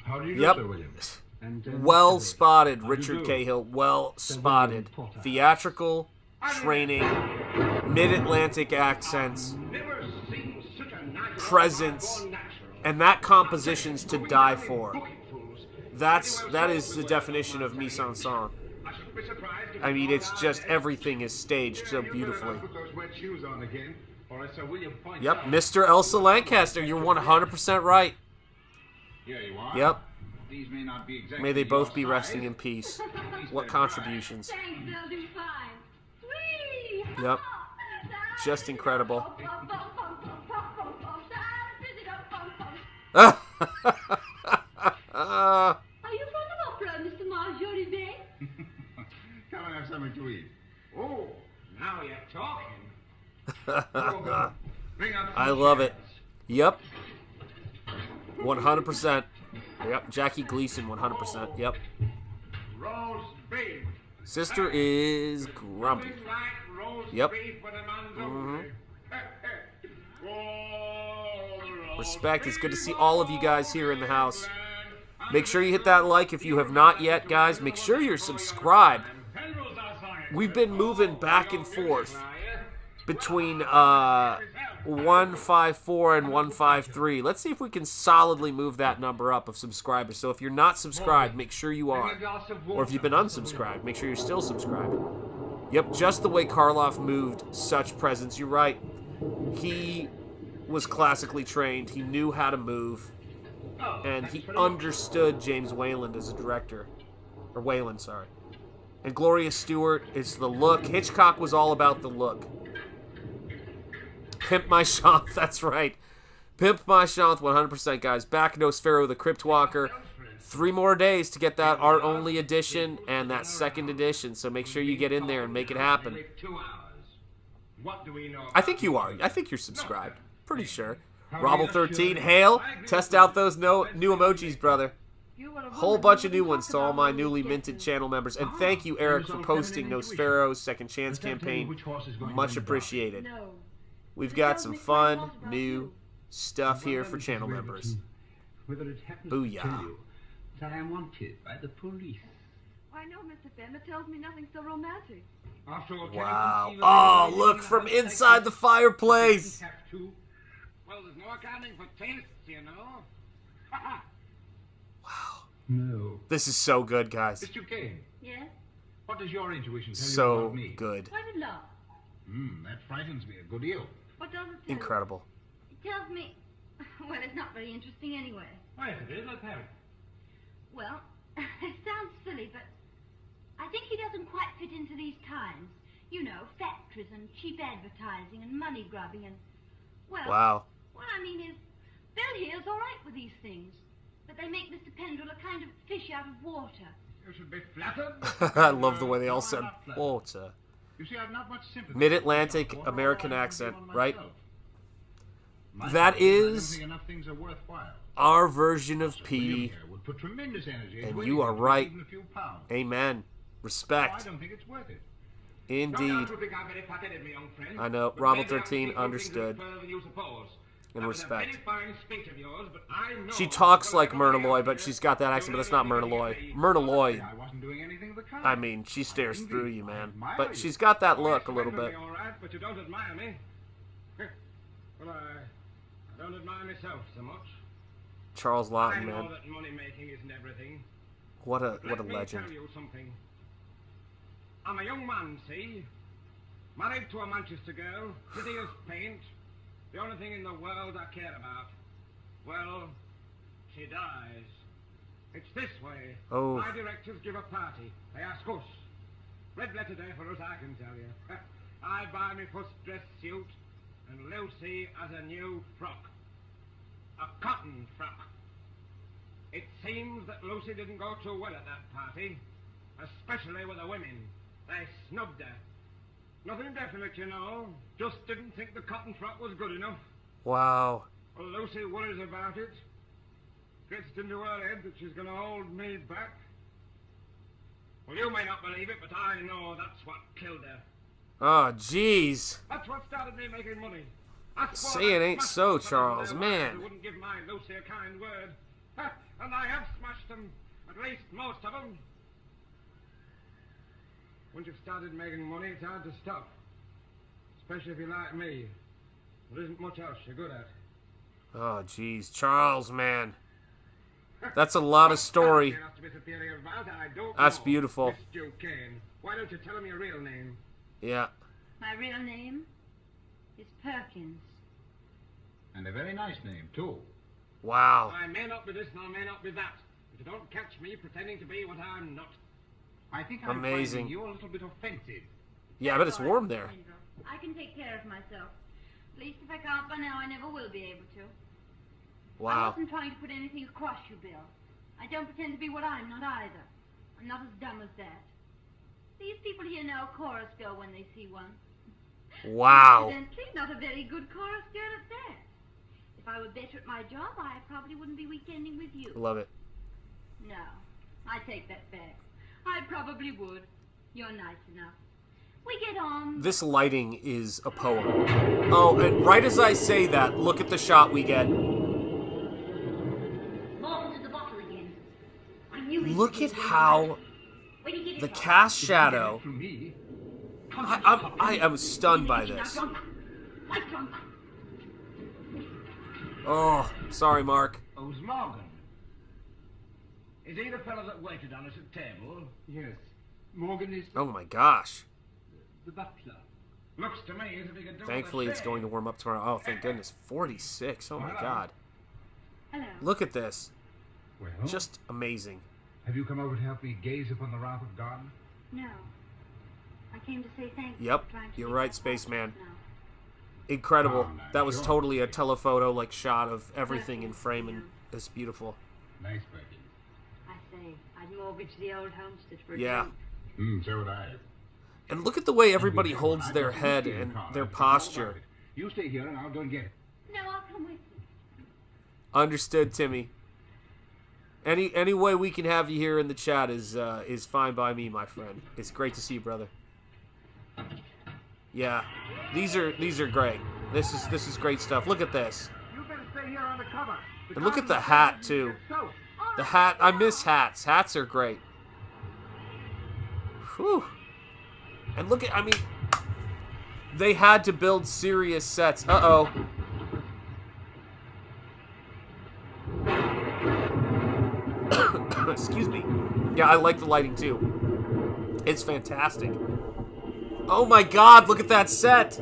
How do you Yep. do, Sir William? And, Well spotted, How do you Richard do? Cahill. Well spotted. Porter. Theatrical, training, mid-Atlantic accents, Never seen such a nice presence, natural. and that composition's to die for. That is the definition of mise en scène. I shouldn't be surprised if I mean, it's just everything is staged so you better beautifully. not put those wet shoes on again, or Sir William points Yep, out. Mr. Elsa Lancaster, you're 100% right. Here you are. Yep. These may not be exactly May they both be your resting size. in peace. What contributions. Thanks, they'll do fine. Whee! Yep. Just incredible. Are you fond of opera, Mr. Marjorie Bay? Come and have something to eat. Oh, now you're talking. Bring up I some love it. chairs. Yep. 100%. Yep, Jackie Gleason, 100%. Yep. Roast beef. Sister is grumpy. Nothing like roast Yep. beef when a man's hungry. Oh, Respect. It's good to see all of you guys here in the house. Make sure you hit that like if you have not yet, guys. Make sure you're subscribed. We've been moving back and forth between 154 and 153. Let's see if we can solidly move that number up of subscribers. So if you're not subscribed, make sure you are. Or if you've been unsubscribed, make sure you're still subscribed. Yep, just the way Karloff moved, such presence. You're right. He was classically trained. He knew how to move. And he understood James Wayland as a director. Or Wayland, sorry. And Gloria Stewart is the look. Hitchcock was all about the look. Pimp My Shanth, that's right. Pimp My Shanth, 100%, guys. Back Nosfero, the Crypt Walker. 3 more days to get that art-only edition and that second edition, so make sure you get in there and make it happen. I think you are. I think you're subscribed. Pretty sure. Robble13, hail. Test out those new emojis, brother. Whole bunch of new ones to all my newly minted channel members. And thank you, Eric, for posting Nosfero's Second Chance campaign. Much appreciated. We've got some fun, new stuff here for channel members. Booyah. That I am wanted by the police. I know, Mr. Fenn. It tells me nothing so romantic. Wow. Oh, look, from inside the fireplace. Well, there's no accounting for tastes, you know. Wow. No. This is so good, guys. Mr. Kane. Yes? What does your intuition tell you So about me? good. Quite a lot. That frightens me a good deal. What does it tell you? Incredible. It tells me... Well, it's not very interesting anyway. Yes, it is. Let's have it. Well, it sounds silly, but I think he doesn't quite fit into these times. You know, factories and cheap advertising and money grubbing and... Well, Wow. what I mean is, Bill here's all right with these things, but they make Mr. Pendrell a kind of fish out of water. You should be flattered. I love the way they all said water. You see, I've not much sympathy. Mid-Atlantic What American all I can accent, do on right? myself. That I don't is think enough things are worthwhile. our version of William Petey. here would put tremendous energy And into you are anything, right. even a few pounds. Amen. I Respect. don't think it's worth it. Indeed. think I'm very fat-headed, my young friend. I know. But Robert maybe I 13 think understood. things are further than you suppose. And That was a respect. very fine speech of yours, but I know She talks well, like everybody Myrna Loy, out but there, she's got that accent, but it's not Myrna Loy. Myrna Loy, I wasn't doing anything of the kind. I mean, she stares Indeed, through you, I man. admire But you. she's got that Oh, look yes, a little you may bit. be all right, but you don't admire me. Well, I don't admire myself so much. Charles I Lawton, know man. that money making isn't everything. What a Let me legend. tell you something. I'm a young man, see? Married to a Manchester girl, pretty as paint. The only thing in the world I care about. Well, she dies. It's this way. Oh. My directors give a party. They ask us. Red letter day for us, I can tell you. I buy me first dress suit, and Lucy has a new frock. A cotton frock. It seems that Lucy didn't go too well at that party, especially with the women. They snubbed her. Nothing definite, you know. Just didn't think the cotton frock was good enough. Wow. Well, Lucy worries about it. Gets into her head that she's going to hold me back. Well, you may not believe it, but I know that's what killed her. Oh, jeez. That's what started me making money. That's Say it ain't so, Charles, Who man. wouldn't give my Lucy a kind word. And I have smashed them, at least most of them. Once you've started making money, it's hard to stop. Especially if you're like me. There isn't much else you're good at. Oh, jeez. Charles, man. That's a lot of story. You're not to be superior about, I don't That's know. beautiful. Miss Joe Kane. Why don't you tell him your real name? Yeah. My real name is Perkins. And a very nice name, too. Wow. I may not be this and I may not be that. But you don't catch me pretending to be what I'm not. I think I'm Amazing. finding you a little bit offensive. Yeah, but it's warm there. I can take care of myself. At least if I can't by now, I never will be able to. I Wow. wasn't trying to put anything across you, Bill. I don't pretend to be what I'm not either. I'm not as dumb as that. These people here know a chorus girl when they see one. Wow. Incidentally, not a very good chorus girl at that. If I were better at my job, I probably wouldn't be weekending with you. Love it. No, I take that back. I probably would. You're nice enough. We get on. This lighting is a poem. Oh, and right as I say that, look at the shot we get. Morton to the bottle again. I knew he Look would at be how Where did you get it the from? cast shadow. From me? I am stunned by Now this. drunk. Quite drunk. Oh, sorry, Mark. Who's Morgan? Is he the fellow that waited on us at table? Yes. Morgan is Oh my gosh. the butler. Looks to me as if he could do Thankfully, it's going to warm up tomorrow. Oh, thank goodness. 46. Oh my god. Hello. Look at this. Well, Just amazing. have you come over to help me gaze upon the wrath of God? No. I came to say thank you. Yep, for trying to you're keep right, us Spaceman. now. Incredible. Oh, no, That was sure. totally a telephoto-like shot of everything in frame, and it's beautiful. Nice, Becky. I say, I'd mortgage the old homestead for a Yeah. drink. So would I. And look at the way everybody holds their head and their posture. You stay here and I'll go and get it. No, I'll come with you. Understood, Timmy. Any way we can have you here in the chat is fine by me, my friend. It's great to see you, brother. Yeah, these are great. This is great stuff. Look at this. You better stay here on the cover. And look at the hat too. The hat. I miss hats. Hats are great. Whew. And look at. I mean, they had to build serious sets. Uh-oh. Excuse me. Yeah, I like the lighting too. It's fantastic. Oh my god, look at that set!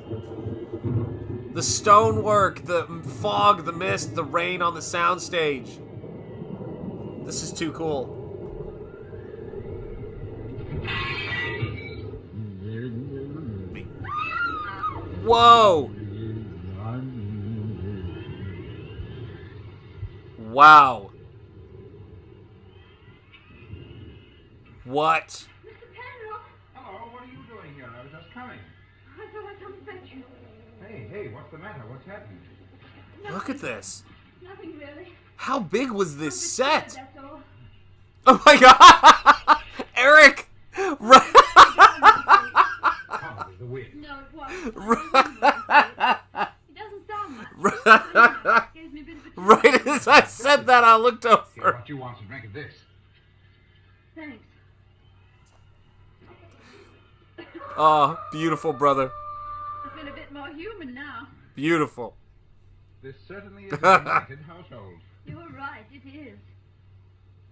The stonework, the fog, the mist, the rain on the soundstage. This is too cool. Whoa! Wow. What? Mr. Penrose, Hello, what are you doing here? I was just coming. I thought I'd come and fetch you. Hey, what's the matter? What's happening? Look at this. Nothing really. How big was this I'm just set? tired, that's all. Oh my god! Eric! Right. Probably the wind. No, it wasn't. It doesn't sound much. Gives me a bit of a Right as I said that, I looked Here, over. what you want to drink of this? Thanks. Oh, beautiful, brother. I feel a bit more human now. Beautiful. This certainly is a united household. You're right, it is.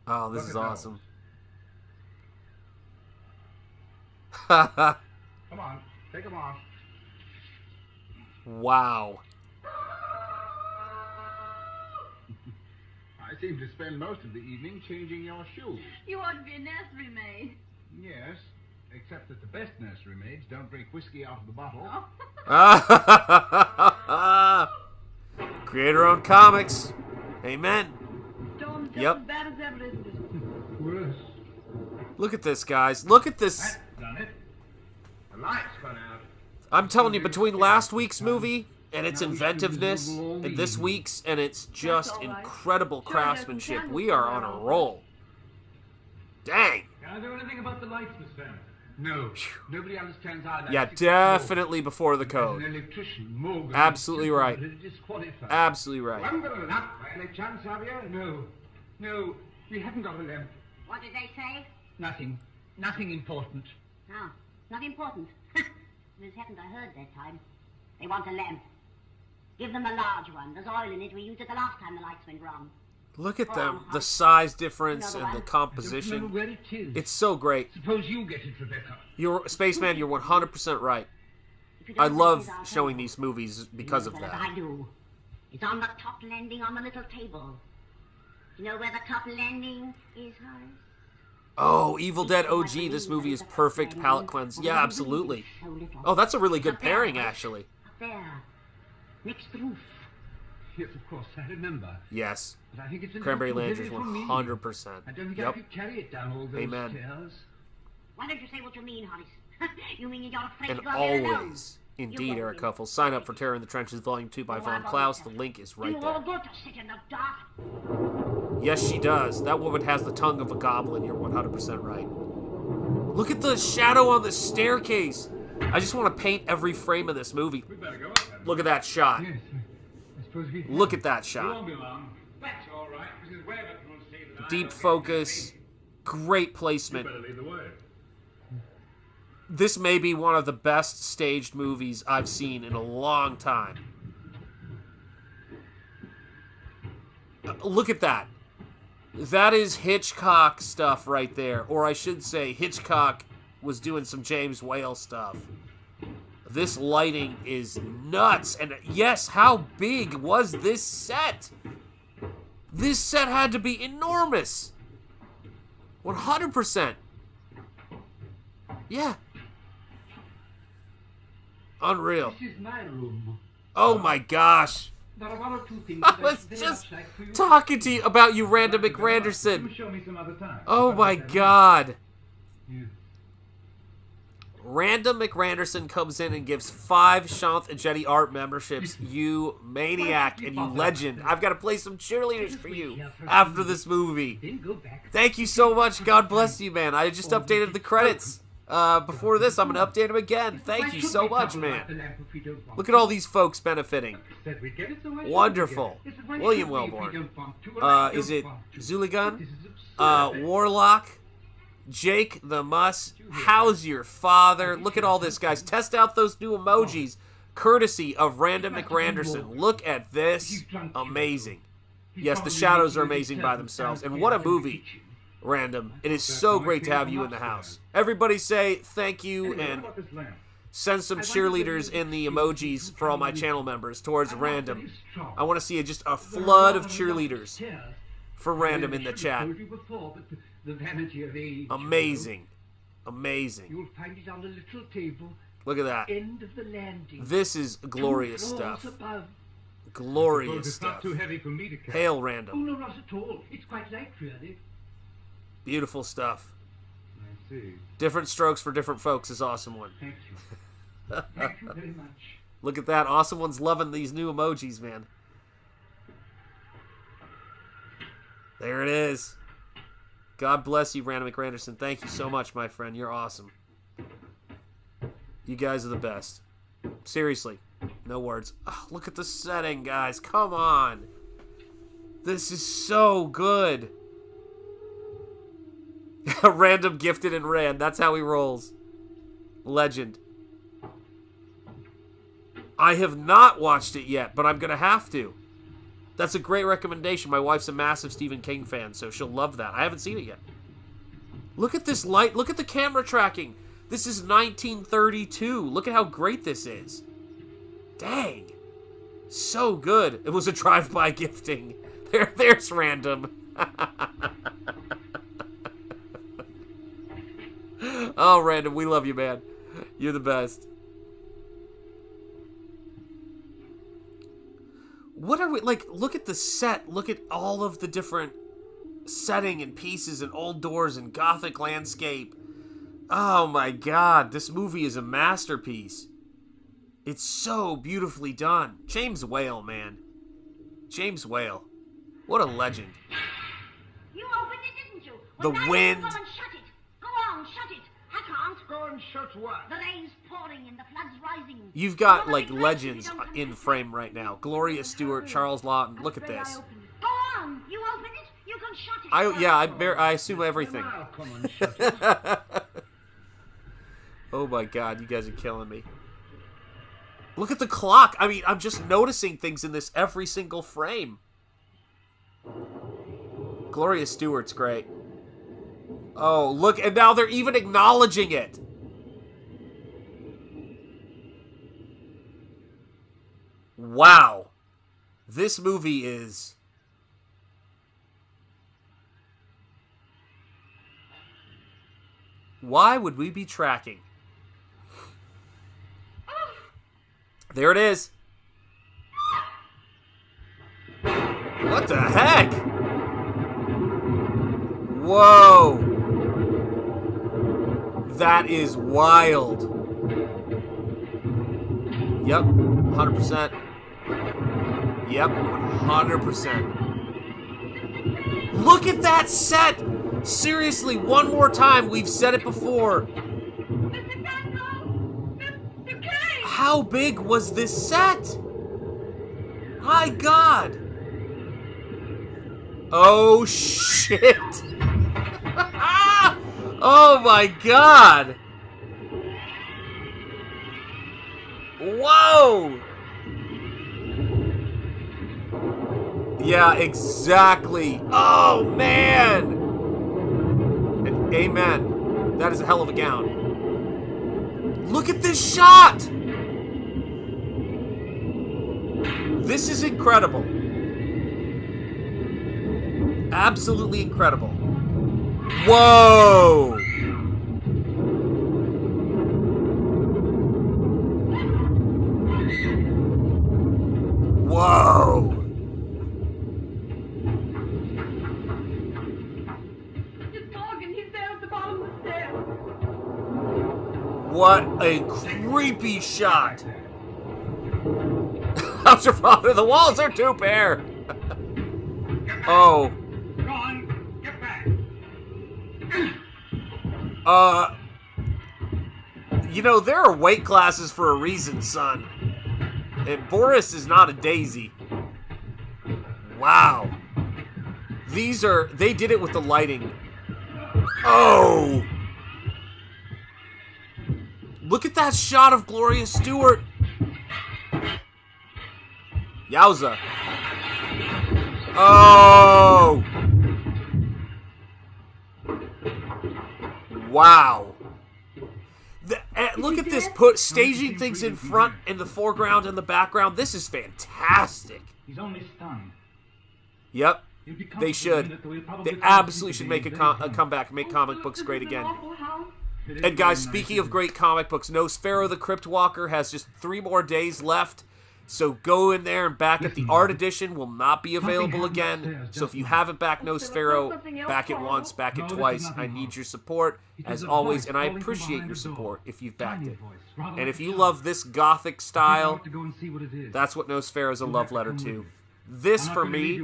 Oh, this Look is at awesome. Come on, take them off. Wow. I seem to spend most of the evening changing your shoes. You ought to be a nursery maid. Yes, except that the best nursery maids don't drink whiskey out of the bottle. Creator-owned comics. Amen. Storm's just Yep. as bad as ever, isn't it? Worse. Look at this, guys. Look at this. That's done it. The light's gone out. I'm telling you, between last week's movie and its inventiveness, and this week's and its just all right. incredible Sure, there's some craftsmanship, candles we are on somewhere a on roll. Dang. Can I do anything about the lights, Miss Fan? No, nobody understands either. Yeah, definitely before the An code. electrician, Morgan. Absolutely right. Disqualified. Absolutely You right. haven't got a lamp by any chance, have you? No, we haven't got a lamp. What did they say? Nothing important. No, not important. This happened, I heard that time. They want a lamp. Give them a large one. There's oil in it. We used it the last time the lights went wrong. Look at them, the size difference and the I don't know composition. where it is. It's so great. Suppose you get it, Rebecca. You're Spaceman, you're 100% right. If you don't I believe love me, I'll tell showing you. these movies because of Well, as that. I do. It's on the top landing on the little table. You know where the top landing is, Horace? Oh, Evil Dead OG, this movie is perfect palate cleanse. Yeah, absolutely. So little. Oh, that's a really good Up there, pairing, Horace. actually. Up there. Next roof. Yes, of course, I remember. Yes. But I think it's a Cranberry little too Lanterns, heavy for me. 100%. I don't think I Yep. could carry it down all those Amen. stairs. Why don't you say what you mean, Horace? You mean you're afraid And to go up there alone? always, indeed, Eric Huffle. Sign up for Terror in the Trenches, Volume 2 by Von Klaus. The link is right You all there. go to sit in the dark. Yes, she does. That woman has the tongue of a goblin. You're 100% right. Look at the shadow on the staircase. I just want to paint every frame of this movie. We better go up then. Look at that shot. Yes, I suppose we Look at that We shot. won't be long. That's all right. Mrs. Weber will stay the night. Deep focus. Great placement. Better lead the way. This may be one of the best staged movies I've seen in a long time. Look at that. That is Hitchcock stuff right there. Or I should say, Hitchcock was doing some James Whale stuff. This lighting is nuts. And yes, how big was this set? This set had to be enormous. 100%. Yeah. Unreal. This is my room. Oh my gosh. There are one or two things I that was they just outside for you. talking about you, Random McRanderson. Show me some other time. Oh my god. Yeah. Random McRanderson comes in and gives 5 Shanth and Jetty art memberships. You maniac and you legend. I've got to play some cheerleaders for you after this movie. Then go back. Thank you so much. God bless you, man. I just updated the credits. Before this, I'm going to update them again. Thank you so much, man. Look at all these folks benefiting. Wonderful. William Wellborn. Is it Zuligan? Warlock? Jake the Muss? How's your father? Look at all this, guys. Test out those new emojis, courtesy of Random McRanderson. Look at this. Amazing. Yes, the shadows are amazing by themselves. And what a movie, Random. It is so great to have you in the house. Everybody say thank you and send some cheerleaders in the emojis for all my channel members towards Random. I want to see just a flood of cheerleaders for Random in the chat. Amazing. Amazing. You'll find it on the little table. Look at that. End of the landing. This is glorious stuff. Glorious stuff. Not too heavy for me to carry. Hail Oh, Random. no, not at all. It's quite light, really. Beautiful stuff. I see. Different strokes for different folks is awesome one. Thank you. Thank you very much. Look at that. Awesome one's loving these new emojis, man. There it is. God bless you, Random McRanderson. Thank you so much, my friend. You're awesome. You guys are the best. Seriously. No words. Oh, look at the setting, guys. Come on. This is so good. Random gifted and ran. That's how he rolls. Legend. I have not watched it yet, but I'm going to have to. That's a great recommendation. My wife's a massive Stephen King fan, so she'll love that. I haven't seen it yet. Look at this light. Look at the camera tracking. This is 1932. Look at how great this is. Dang. So good. It was a drive-by gifting. There's Random. Oh, Random, we love you, man. You're the best. What are we, like, look at the set. Look at all of the different setting and pieces and old doors and gothic landscape. Oh my god, this movie is a masterpiece. It's so beautifully done. James Whale, man. James Whale. What a legend. You opened it, didn't you? The Well, now wind. you go and shut it. Go on, shut it. I can't. Go and shut what? The rain's pouring and the flood's rising. You've got, like, legends in frame right now. Gloria Stewart, Charles Lawton. Look at this. Go on. You opened it. You can shut it. I assume everything. Now, come on, shut it. Oh my god, you guys are killing me. Look at the clock. I mean, I'm just noticing things in this every single frame. Gloria Stewart's great. Oh, look, and now they're even acknowledging it. Wow. This movie is... Why would we be tracking? There it is. What the heck? Whoa. That is wild. Yep, 100%. Yep, 100%. Look at that set! Seriously, one more time. We've said it before. How big was this set? My god. Oh, shit. Oh, my god. Whoa. Yeah, exactly. Oh, man. And amen. That is a hell of a gown. Look at this shot. This is incredible. Absolutely incredible. Whoa. Whoa. What a creepy shot. How's your father? The walls are too bare. Oh. Go on, get back. You know, there are weight classes for a reason, son. And Boris is not a daisy. Wow. They did it with the lighting. Oh. Look at that shot of Gloria Stewart. Yowza. Oh. Wow. Look at this, staging things in front, in the foreground, and the background. This is fantastic. He's only stunned. Yep. They should. They absolutely should make a comeback and make comic books great again. And guys, speaking of great comic books, Nosfero the Crypt Walker has just 3 more days left. So go in there and back it. The art edition will not be available again. So if you haven't backed Nosfero, back it once, back it twice. I need your support, as always, and I appreciate your support if you've backed it. And if you love this gothic style, that's what Nosfero is a love letter to. This, for me,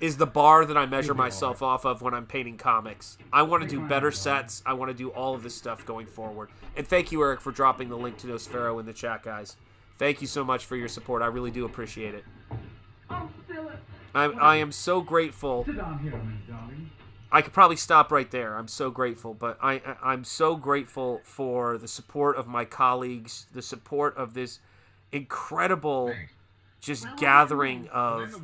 is the bar that I measure myself off of when I'm painting comics. I want to do better sets. I want to do all of this stuff going forward. And thank you, Eric, for dropping the link to Nosfero in the chat, guys. Thank you so much for your support. I really do appreciate it. I am so grateful. Sit down here, darling. I could probably stop right there. I'm so grateful. But I'm so grateful for the support of my colleagues, the support of this incredible just gathering of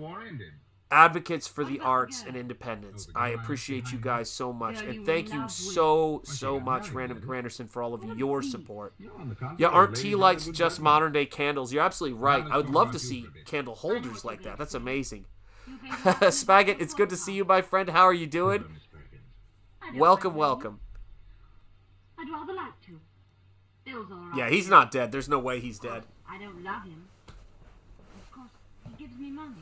advocates for the arts and independence. I appreciate you guys so much. And thank you so much, Random Granderson, for all of your support. Yeah, aren't tea lights just modern day candles? You're absolutely right. I would love to see candle holders like that. That's amazing. Spaggett, it's good to see you, my friend. How are you doing? Welcome, welcome. I'd rather like to. Bill's all right. Yeah, he's not dead. There's no way he's dead. I don't love him. Of course, he gives me money.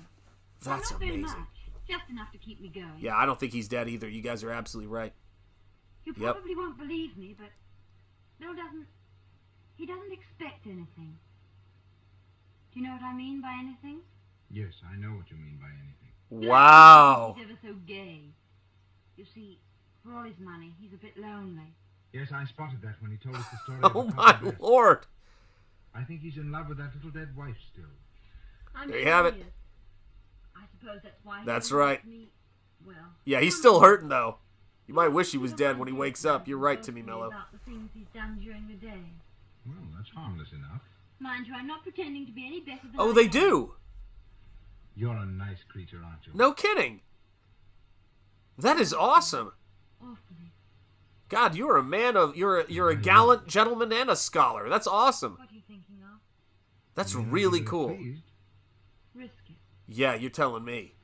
That's not very amazing. much, just enough to keep me going. Yeah, I don't think he's dead either. You guys are absolutely right. You probably won't believe me, but Bill doesn't... He doesn't expect anything. Do you know what I mean by anything? Yes, I know what you mean by anything. Wow. He's ever so gay. You see, for all his money, he's a bit lonely. Yes, I spotted that when he told us the story. Oh my lord. I think he's in love with that little dead wife still. There you have it. I suppose that's why. That's right. Me. Well, yeah, he's still hurting though. You might wish he was dead when he wakes up. You're right, Timmy Mello. About the things he's done during the day. Well, that's harmless enough. Mind you, I'm not pretending to be any better than. Oh, they do. You're a nice creature, aren't you? No kidding. That is awesome. Awfully. God, you're a man of you're a gallant gentleman and a scholar. That's awesome. What are you thinking of? That's really cool. Risk it. Yeah, you're telling me.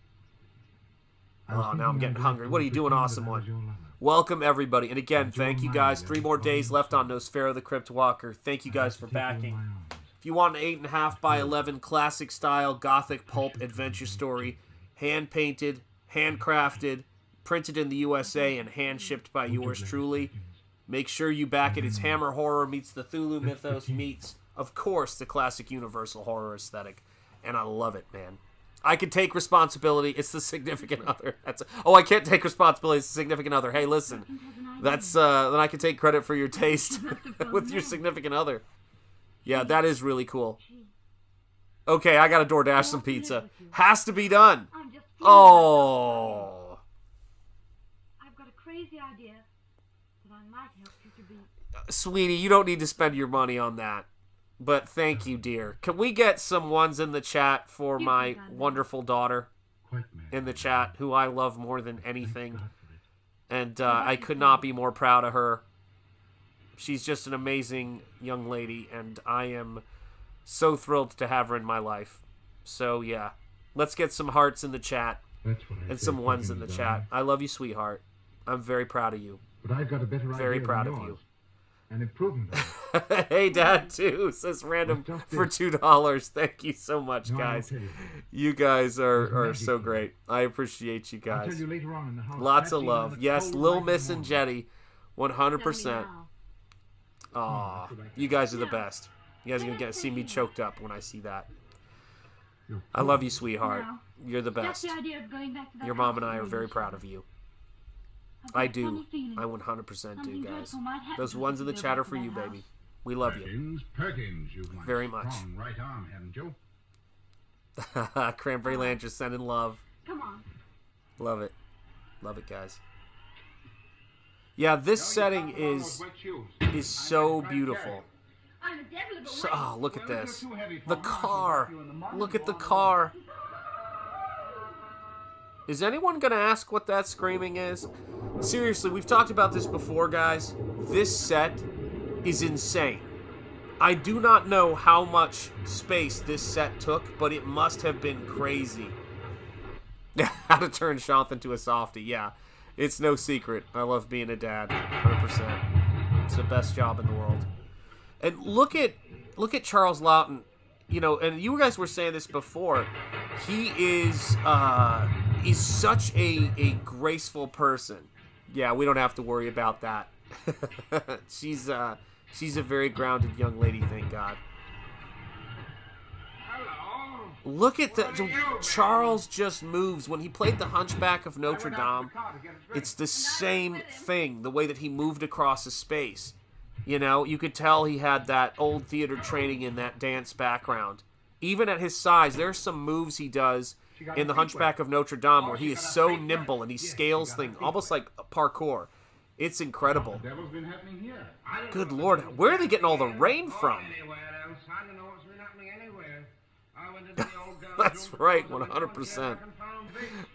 Oh, now I'm getting hungry. What are you doing, awesome one? Welcome, everybody. And again, thank you guys. 3 more days left on Nosfero the Crypt Walker. Thank you guys for backing. If you want an 8.5 by 11 classic style gothic pulp adventure story, hand-painted, handcrafted, printed in the USA, and hand-shipped by yours truly, make sure you back it. It's Hammer Horror meets the Cthulhu mythos meets, of course, the classic Universal horror aesthetic. And I love it, man. I can take responsibility. It's the significant other. I can't take responsibility. It's the significant other. Hey, listen. That's then I can take credit for your taste with your significant other. Yeah, that is really cool. Okay, I gotta DoorDash some pizza. Has to be done. Oh. I've got a crazy idea that I might help you to be. Sweetie, you don't need to spend your money on that. But thank you, dear. Can we get some ones in the chat for my wonderful daughter? in the chat, who I love more than anything. And I could not be more proud of her. She's just an amazing young lady, and I am so thrilled to have her in my life. So, yeah. Let's get some hearts in the chat. And some ones in the chat. I love you, sweetheart. I'm very proud of you. But I've got a better idea. Very proud of you. An improvement. Hey, Dad, too, says random for $2. Thank you so much, guys. You guys are so great. I appreciate you guys. I'll tell you later on in the house. Lots of love. Yes, Lil Miss and Jetty, 100%. Aw, you guys are the best. You guys are going to see me choked up when I see that. I love you, sweetheart. You're the best. Your mom and I are very proud of you. I do. I 100% do, guys. Those ones in the chat are for you, baby. We love you. Perkins, you've very much. Right arm, haven't you? Cranberry Land just sending love. Come on. Love it. Love it, guys. Yeah, this setting is so beautiful. So, oh, look at this. The car. Look at the car. Is anyone going to ask what that screaming is? Seriously, we've talked about this before, guys. This set is insane. I do not know how much space this set took, but it must have been crazy. How to turn Shanth into a softie. Yeah, it's no secret. I love being a dad. 100%. It's the best job in the world. And look at Charles Laughton. You know, and you guys were saying this before. He is such a graceful person. Yeah, we don't have to worry about that. She's a very grounded young lady, thank God. Hello. Look at Charles just moves. When he played the Hunchback of Notre Dame, it's the same thing, the way that he moved across a space. You know, you could tell he had that old theater training in that dance background. Even at his size, there's some moves he does in the Hunchback of Notre Dame where he is so nimble and he scales things, almost like parkour. It's incredible. Good Lord, where are they getting all the rain from? That's right, 100%.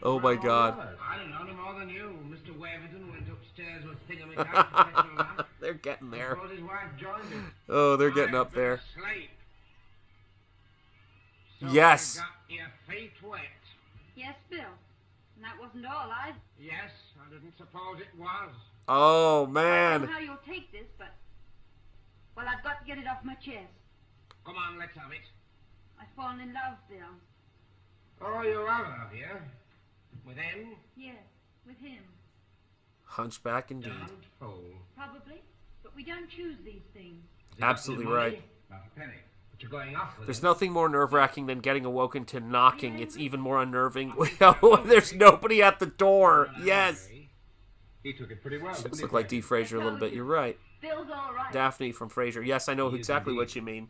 Oh my God. I don't know no more than you. Mr. Waverton went upstairs with Thingamacast. They're getting there. His wife joined him. Oh, they're getting up there. So yes. Got your feet wet. Yes, Bill. And that wasn't all, Yes, I didn't suppose it was. Oh, I man. don't know how you'll take this, but... Well, I've got to get it off my chest. Come on, let's have it. I've fallen in love, Bill. Oh, you have you? With him? Yes, with him. Hunchback indeed. Don't fool. Probably. But we don't choose these things. Absolutely right. Not a penny. But you're going off with There's him. nothing more nerve-wracking than getting awoken to knocking. It's even more unnerving when there's nobody at the door. Yes. He took it pretty well. Looks look like D. Frasier a little bit. You're right. Bill's all right. Daphne from Frasier. Yes, I know exactly what you mean.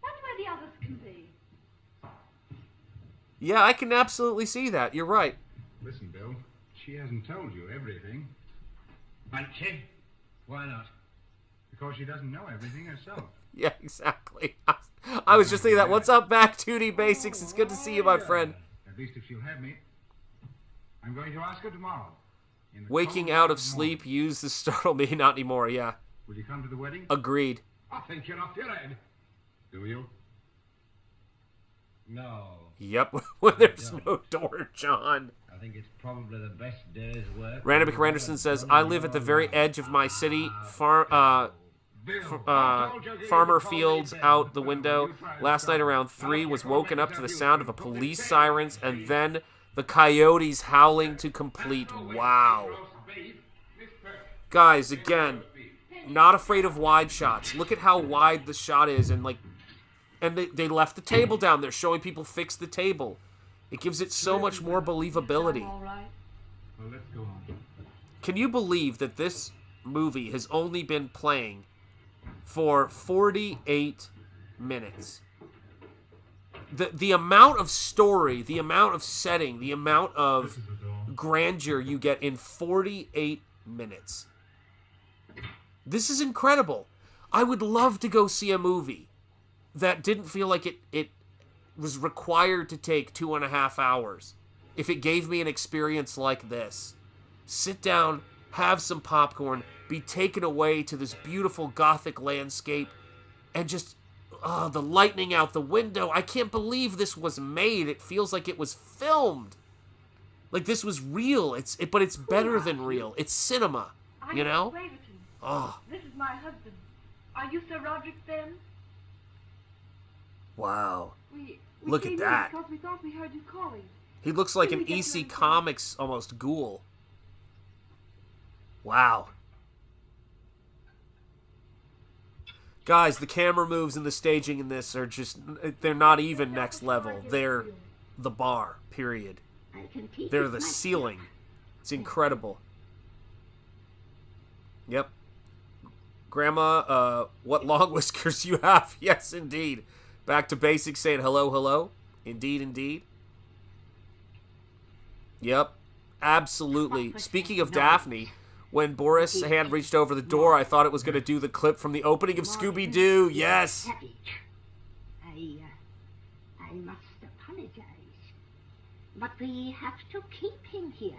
That's where the others can be. Yeah, I can absolutely see that. You're right. Listen, Bill, she hasn't told you everything. Hasn't she? Why not? Because she doesn't know everything herself. Yeah, exactly. I was just thinking that. What's up, back 2D Basics? It's good to see you, my friend. At least if she'll have me. I'm going to ask her tomorrow. Waking out of sleep, use the startle me, not anymore, yeah. Will you come to the wedding? Agreed. I think you're off your head. Do you? No. Yep, when there's no door, John. I think it's probably the best day's work. Random McRanderson says, I live at the very edge of my city. Farmer fields out the window. Last night around 3 was woken up to the sound of a police sirens and then the coyotes howling to complete. Wow. Guys, again, not afraid of wide shots. Look at how wide the shot is, and they left the table down. They're showing people fix the table. It gives it so much more believability. All right. Well, let's go on. Can you believe that this movie has only been playing for 48 minutes? The amount of story, the amount of setting, the amount of grandeur you get in 48 minutes. This is incredible. I would love to go see a movie that didn't feel like it was required to take 2.5 hours. if it gave me an experience like this. Sit down, have some popcorn, be taken away to this beautiful Gothic landscape, and just, the lightning out the window. I can't believe this was made. It feels like it was filmed. Like this was real. But it's better than real. It's cinema, you know? Oh. This is my husband. Are you Sir Roderick then? Wow. We Look at came in that. because we thought we heard you calling. He looks like an Didn't we get EC to Comics almost ghoul. Wow. Guys, the camera moves and the staging in this are just, they're not even next level. They're the bar, period. They're the ceiling. It's incredible. Yep. Grandma, what long whiskers you have? Yes, indeed. Back to basics, saying hello, hello. Indeed, indeed. Yep. Absolutely. Speaking of Daphne, when Boris' hand reached over the door, I thought it was going to do the clip from the opening of Scooby-Doo. Yes. I must apologize. But we have to keep him here.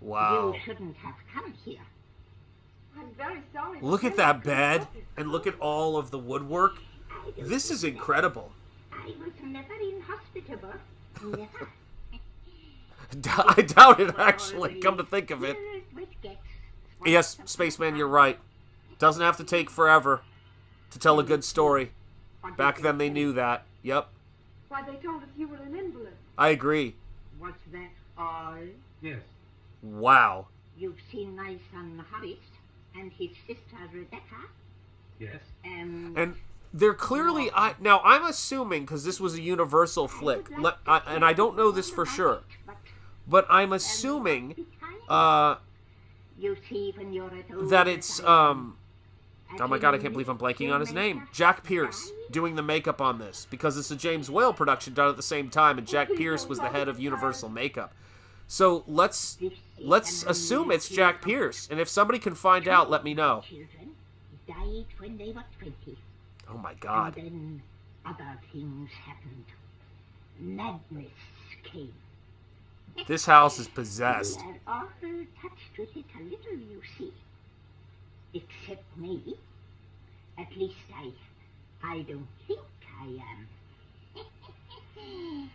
Wow. You shouldn't have come here. I'm very sorry. Look at that bed, and look at all of the woodwork. This is incredible. I was never inhospitable. Never. I doubt it, actually, come to think of it. Yes, Spaceman, you're right. Doesn't have to take forever to tell a good story. Back then they knew that. Yep. Why, they told us you were an invalid. I agree. Was that all? Yes. Wow. You've seen my son Horace and his sister Rebecca. Yes. And they're clearly... Now, I'm assuming, because this was a Universal flick, and I don't know this for sure, but I'm assuming that it's... Oh my god, I can't believe I'm blanking on his name. Jack Pierce doing the makeup on this, because it's a James Whale production done at the same time, and Jack Pierce was the head of Universal Makeup. So let's assume it's Jack Pierce, and if somebody can find out, let me know. Died when they were 20. Oh my god. And then other things happened. Madness came. This house is possessed. We are all touched with it a little, you see. Except me. At least I don't think I am.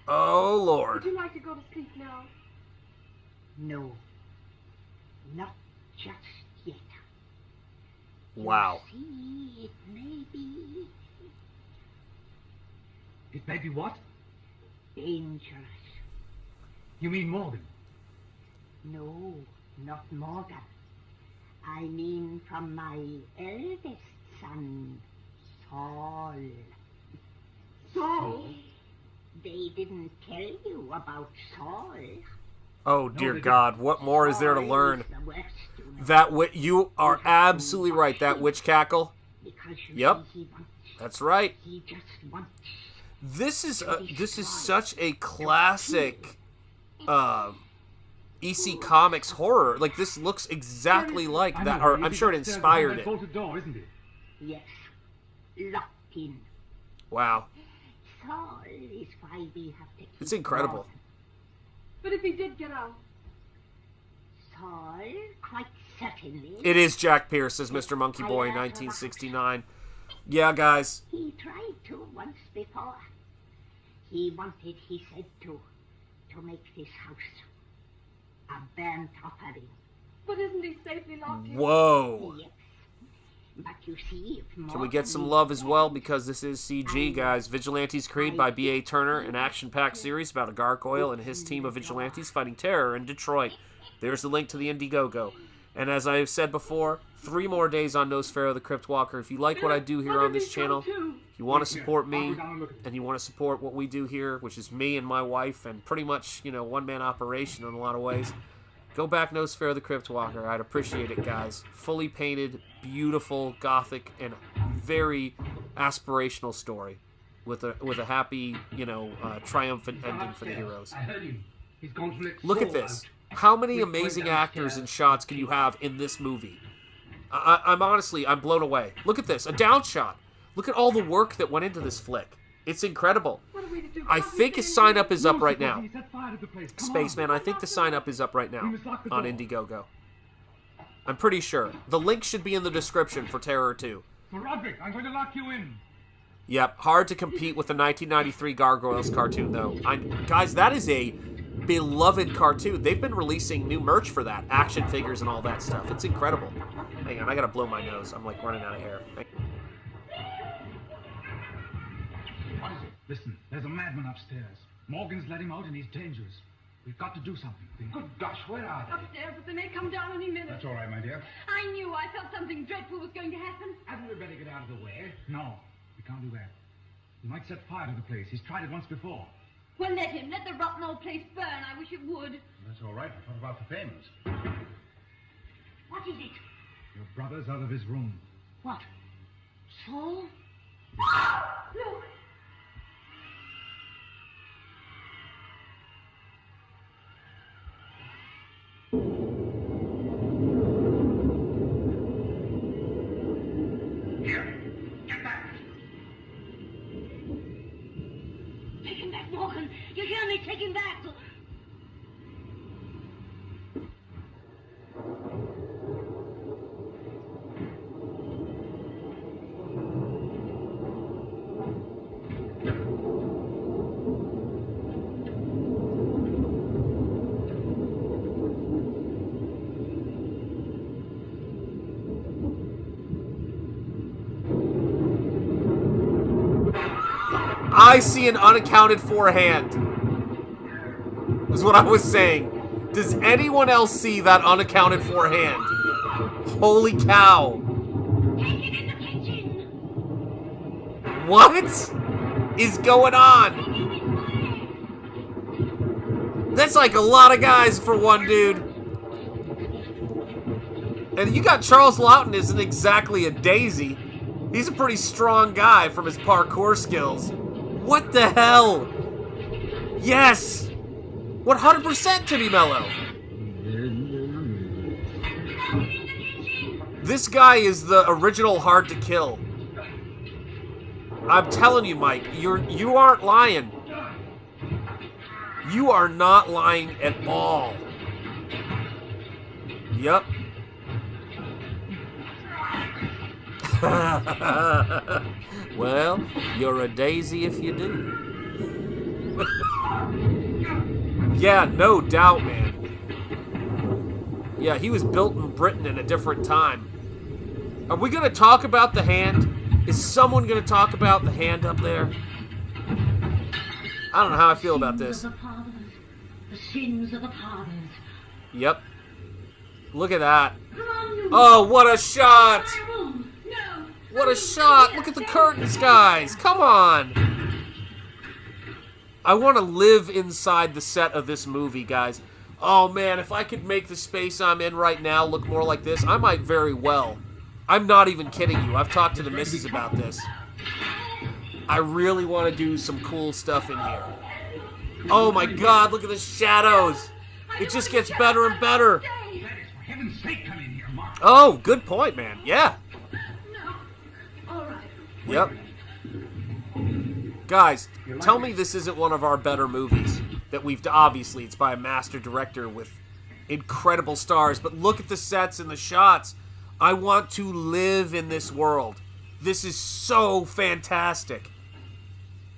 Oh, Lord. Would you like to go to sleep now? No. Not just yet. Wow. You see, it may be It may be what? dangerous. You mean Morgan? No, not Morgan. I mean from my eldest son, Saul. Saul? They didn't tell you about Saul. Oh, dear God. What more is there to Saul learn? is the worst, you know, You are absolutely right. That witch cackle. because you Yep. see, he wants. That's right. He just wants. This is such a classic EC Comics horror. Like, this looks exactly like that, or I'm sure it inspired it. Bolted door, isn't it? Yes, locked in. Wow. Saul is why we have to keep. It's incredible. But if he did get out, Saul, quite certainly. It is Jack Pierce, says Mr. Monkey Boy, 1969. Yeah, guys. He tried to once before. He wanted, he said, to make this house a burnt offering. but isn't he safely locked in? Whoa. Yes. But you see, if Can we get some love as well? Because this is CG, guys. Vigilantes Creed by B.A. Turner, an action-packed series about a gargoyle and his team of vigilantes fighting terror in Detroit. There's the link to the Indiegogo. And as I've said before, 3 more days on Nosfero the Crypt Walker. If you like what I do here on this channel, if you want to support me, and you want to support what we do here, which is me and my wife, and pretty much, one-man operation in a lot of ways, go back Nosfero the Crypt Walker. I'd appreciate it, guys. Fully painted, beautiful, gothic, and very aspirational story with a happy, triumphant ending for the heroes. I heard him. He's gone to let Look at Saul this. out. How many amazing actors and shots can you have in this movie? I'm blown away. Look at this, a down shot. Look at all the work that went into this flick. It's incredible. I think his sign up is up right now. He set fire to the place. Come Spaceman, I think the sign up is up right now on Indiegogo. I'm pretty sure. The link should be in the description for Terror 2. So Roderick, I'm going to lock you in. Yep, hard to compete with the 1993 Gargoyles cartoon, though. Guys, that is a beloved cartoon. They've been releasing new merch for that. Action figures and all that stuff. It's incredible. Hang on, I gotta blow my nose. I'm, like, running out of air. What is it? Listen, there's a madman upstairs. Morgan's let him out and he's dangerous. We've got to do something. Good gosh, where are they? Upstairs, but they may come down any minute. That's all right, my dear. I knew. I felt something dreadful was going to happen. Hadn't we better get out of the way? No, we can't do that. He might set fire to the place. He's tried it once before. Well, let him. Let the rotten old place burn. I wish it would. That's all right. What about the famous? What is it? Your brother's out of his room. What? Saul? Look. Here, get back. Take him back, Morgan. You hear me? Take him back. I see an unaccounted for hand. Is what I was saying. Does anyone else see that unaccounted for hand? Holy cow. Take it in the kitchen. What is going on? That's like a lot of guys for one dude. And you got Charles Lawton isn't exactly a daisy. He's a pretty strong guy from his parkour skills. What the hell? Yes! 100% Timmy Mello. This guy is the original hard to kill. I'm telling you, Mike, you aren't lying. You are not lying at all. Yep. Well, you're a daisy if you do. Yeah, no doubt, man. Yeah, he was built in Britain in a different time. Are we going to talk about the hand? Is someone going to talk about the hand up there? I don't know how I feel about this. The sins of the fathers. Yep. Look at that. Come on, you. Oh, what a shot! No. What a shot! Look at the curtains, guys! Come on! I want to live inside the set of this movie, guys. Oh, man, if I could make the space I'm in right now look more like this, I might very well. I'm not even kidding you. I've talked to the missus about this. I really want to do some cool stuff in here. Oh, my God, look at the shadows. It just gets better and better. For heaven's sake, come in here, Mark. Oh, good point, man. Yeah. All right. Yep. Guys, tell me this isn't one of our better movies that we've... Obviously, it's by a master director with incredible stars, but look at the sets and the shots. I want to live in this world. This is so fantastic.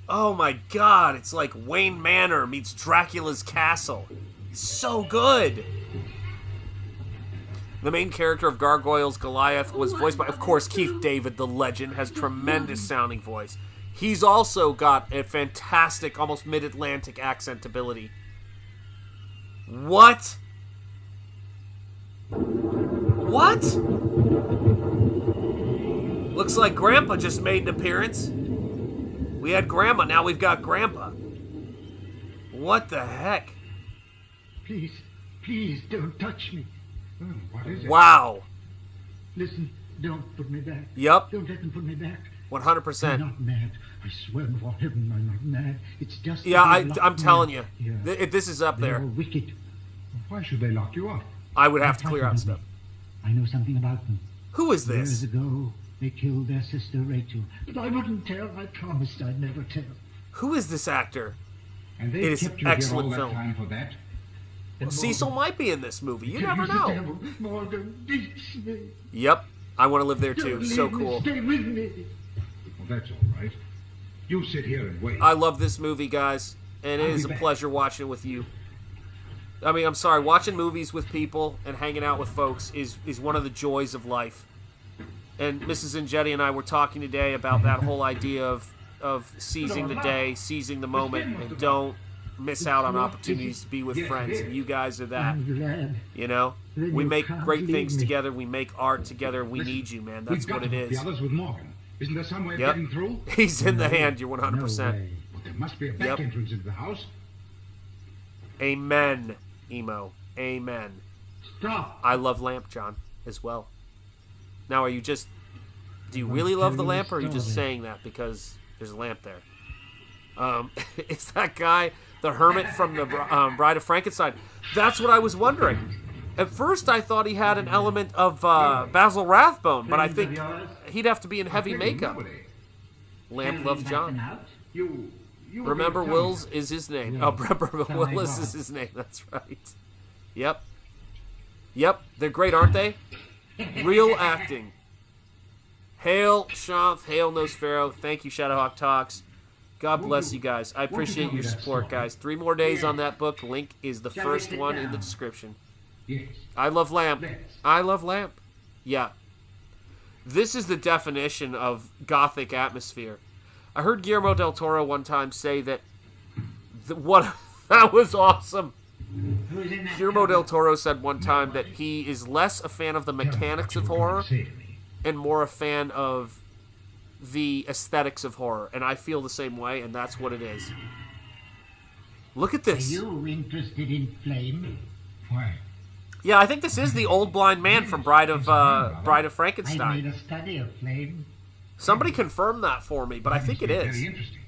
Oh my God, it's like Wayne Manor meets Dracula's castle. It's so good. The main character of Gargoyles, Goliath, was voiced by, of course, Keith David, the legend, has tremendous sounding voice. He's also got a fantastic, almost mid-Atlantic accent ability. What? What? Looks like Grandpa just made an appearance. We had Grandma, now we've got Grandpa. What the heck? Please, please don't touch me. Oh, what is it? Wow. Listen, don't put me back. Yep. Don't let them put me back. 100%. I'm not mad. I swear before heaven I'm not mad. It's just... Yeah, I'm telling you. Yeah. This is up there. They're wicked. Why should they lock you up? I would have to clear out stuff. I know something about them. Who is this? Years ago, they killed their sister Rachel. But I wouldn't tell. I promised I'd never tell. Who is this actor? And they It is kept you excellent here all film. that time for that? Well, Cecil might be in this movie. You never Use the know. devil. Morgan, beats me. Yep. I want to live there too. Don't So leave me. cool. Stay with me. Well, that's all right. You sit here and wait. I love this movie, guys. And it I'll is be a back. pleasure watching it with you. I mean, I'm sorry. Watching movies with people and hanging out with folks is one of the joys of life. And Mrs. Ingetti and I were talking today about that whole idea of seizing the day, seizing the moment, and don't miss out on opportunities to be with friends. And you guys are that. I'm glad. You know? Then We you make can't great leave things me. together. We make art together. We Listen, need you, man. We've That's got what it to hook is. the others with Morgan. Isn't there some way of Yep. getting through? He's in the hand. You're No 100%. way. Well, there must be a back Yep. entrance into the house. Amen, Emo. Amen. Stop. I love lamp, John, as well. Now, are you just... Do you really love the tell you a lamp, or are you just story. saying that because there's a lamp there? Is that guy the hermit from the Bride of Frankenstein? That's what I was wondering. At first, I thought he had an element of Basil Rathbone, but I think he'd have to be in heavy makeup. Lamp loves John. You were Remember gonna tell me Wills is his name. Yes. Oh, remember Tell me Willis why. is his name. That's right. Yep. Yep. They're great, aren't they? Real acting. Hail, Shanth. Hail, Nosfero. Thank you, Shadowhawk Talks. God bless you guys. I appreciate your support, guys. 3 more days on that book. Link is the Shall we first sit one in down? the description. Yes. I love Lamp. Let's. I love Lamp. Yeah. This is the definition of gothic atmosphere. I heard Guillermo del Toro one time say that that was awesome. Who's in that Guillermo cupboard? del Toro said one time that he is less a fan of the mechanics of horror and more a fan of the aesthetics of horror. And I feel the same way, and that's what it is. Look at Are this. you interested in flame? Why? Yeah, I think this is the old blind man from Bride of I Frankenstein. made a study of flame. Somebody confirmed that for me, but I think it Very is. interesting.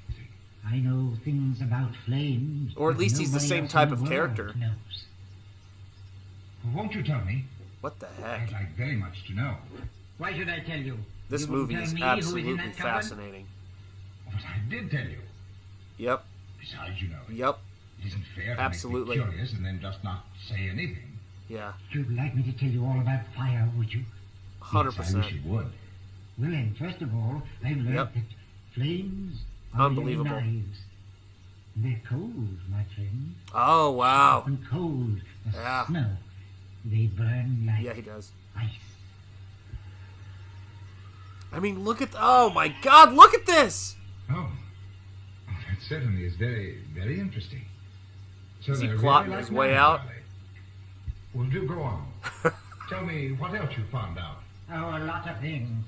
I know things about flames. Or at that least he's the nobody same else type in of the world character. knows. Won't you tell me? What the I'd heck? like very much to know. Why should I tell you? This You won't movie tell is me who in absolutely that cupboard? fascinating. But I did tell you. Yep, Besides, you know, yep, it isn't fair to Absolutely. make me curious and then just not say anything. yeah, You'd like me to tell you all about fire, would you? Yes, I 100%. wish you would. Well, then, first of all, I've learned Yep. that flames are Unbelievable. really knives. They're cold, my friend. Oh, wow. And cold as Yeah. snow. They burn like Yeah, he does. ice. I mean, look at... Oh, my God, look at this! Oh, that certainly is very, very interesting. So Is he they're plotting really his like way knives, out? are they? Well, do go on. Tell me what else you found out. Oh, a lot of things,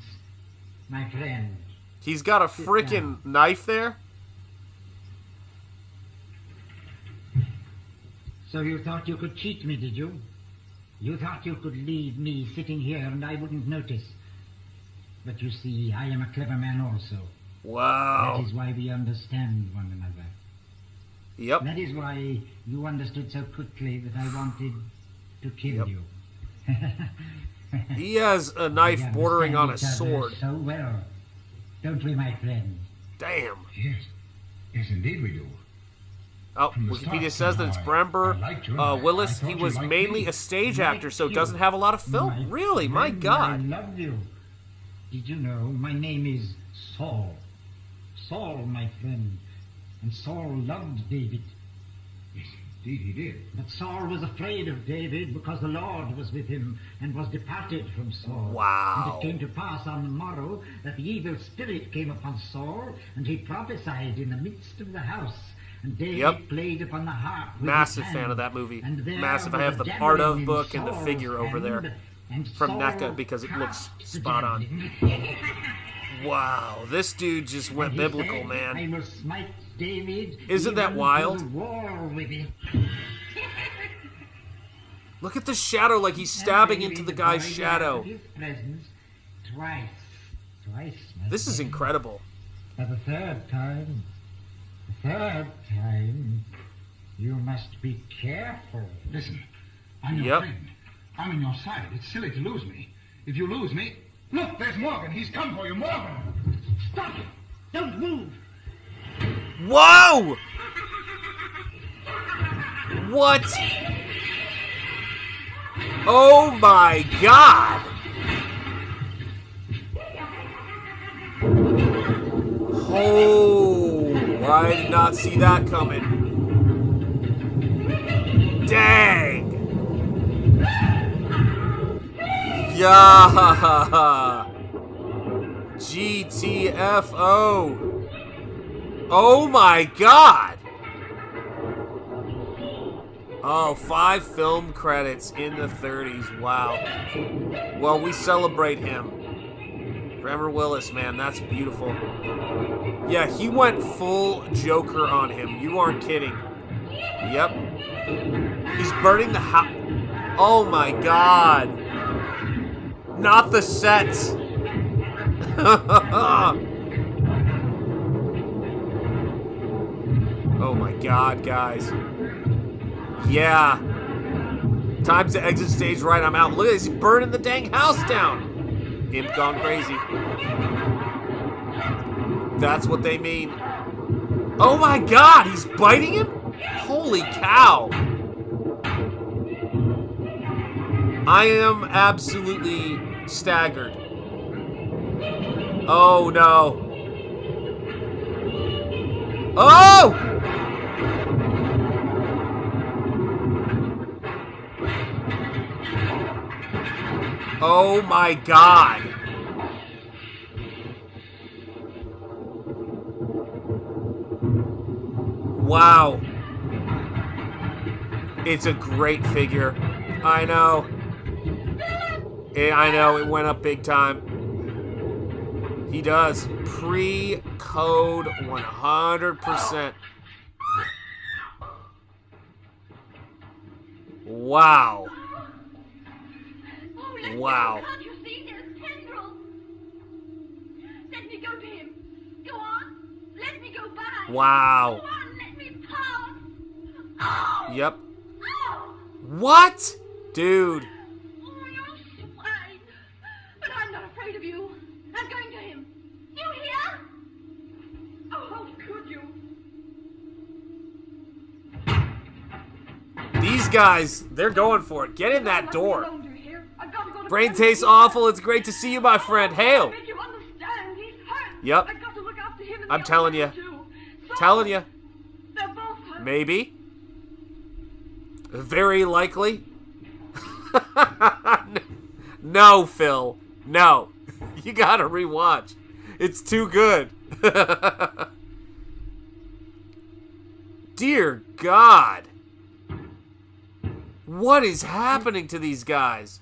my friend. He's got a freaking knife there? So you thought you could cheat me, did you? You thought you could leave me sitting here and I wouldn't notice. But you see, I am a clever man also. Wow. That is why we understand one another. Yep. That is why you understood so quickly that I wanted to kill Yep. you. He has a knife We bordering on a understand each other sword. so well, don't we, my friend? Damn. Yes. Yes, indeed we do. Oh, From the Wikipedia start, says that it's I Brember liked you and I Willis. thought He you was liked mainly me. a stage Like actor, so you. doesn't have a lot of film. Really? My friend, God. I love you. Did you know my name is Saul? Saul, my friend. And Saul loved David. Yes, indeed he did. But Saul was afraid of David because the Lord was with him and was departed from Saul. Wow. And it came to pass on the morrow that the evil spirit came upon Saul, and he prophesied in the midst of the house. And David Yep. played upon the harp with Massive his fan hand. of that movie. And there Massive. I was have a the Art of javelin in book and the Saul's figure over there hand, and from Saul NECA because it looks cast the spot on. javelin. Wow, this dude just went And he biblical, said, man. I will smite David. Isn't that even to wild? the wall with it. Look at the shadow, like he's stabbing And into the David guy's avoided shadow. His presence twice. Twice. my This is friend. incredible. For the third time, you must be careful. Listen, I'm your Yep. friend. I'm on your side. It's silly to lose me. If you lose me... Look, there's Morgan. He's come for you, Morgan. Stop it! Don't move! Whoa! What? Oh my god! Oh, I did not see that coming. Dang! Yeah! GTFO! Oh my god! Oh, 5 film credits in the 30s. Wow. Well, we celebrate him. Trevor Willis, man, that's beautiful. Yeah, he went full Joker on him. You aren't kidding. Yep. He's burning the house. Oh my god. Not the sets. Oh my god, guys. Yeah. Time to exit stage right. I'm out. Look at this. He's burning the dang house down. Imp gone crazy. That's what they mean. Oh my god, he's biting him? Holy cow. I am absolutely staggered. Oh no. Oh! Oh my god. Wow. It's a great figure. I know. I know, it went up big time. He does. Pre-code 100%. Wow. Wow. Can't you see there's tendrils? Let me go to him. Go on. Let me go by. Wow. Go on. Let me pass. Oh. Yep. Oh. What? Dude. Oh, you swine. But I'm not afraid of you. I'm going to him. You hear? Oh, how could you? These guys, they're going for it. Get in that Let me door. alone, do you hear? I've got to go to Brain Frankenstein. tastes awful. It's great to see you, my friend. Hail. Make you understand. He's hurt. Yep. I've got to look after him and I'm the telling others you. too. So, Telling you. they're both hurt. Maybe. Very likely. No, Phil. No. You gotta rewatch. It's too good. Dear God. What is happening to these guys?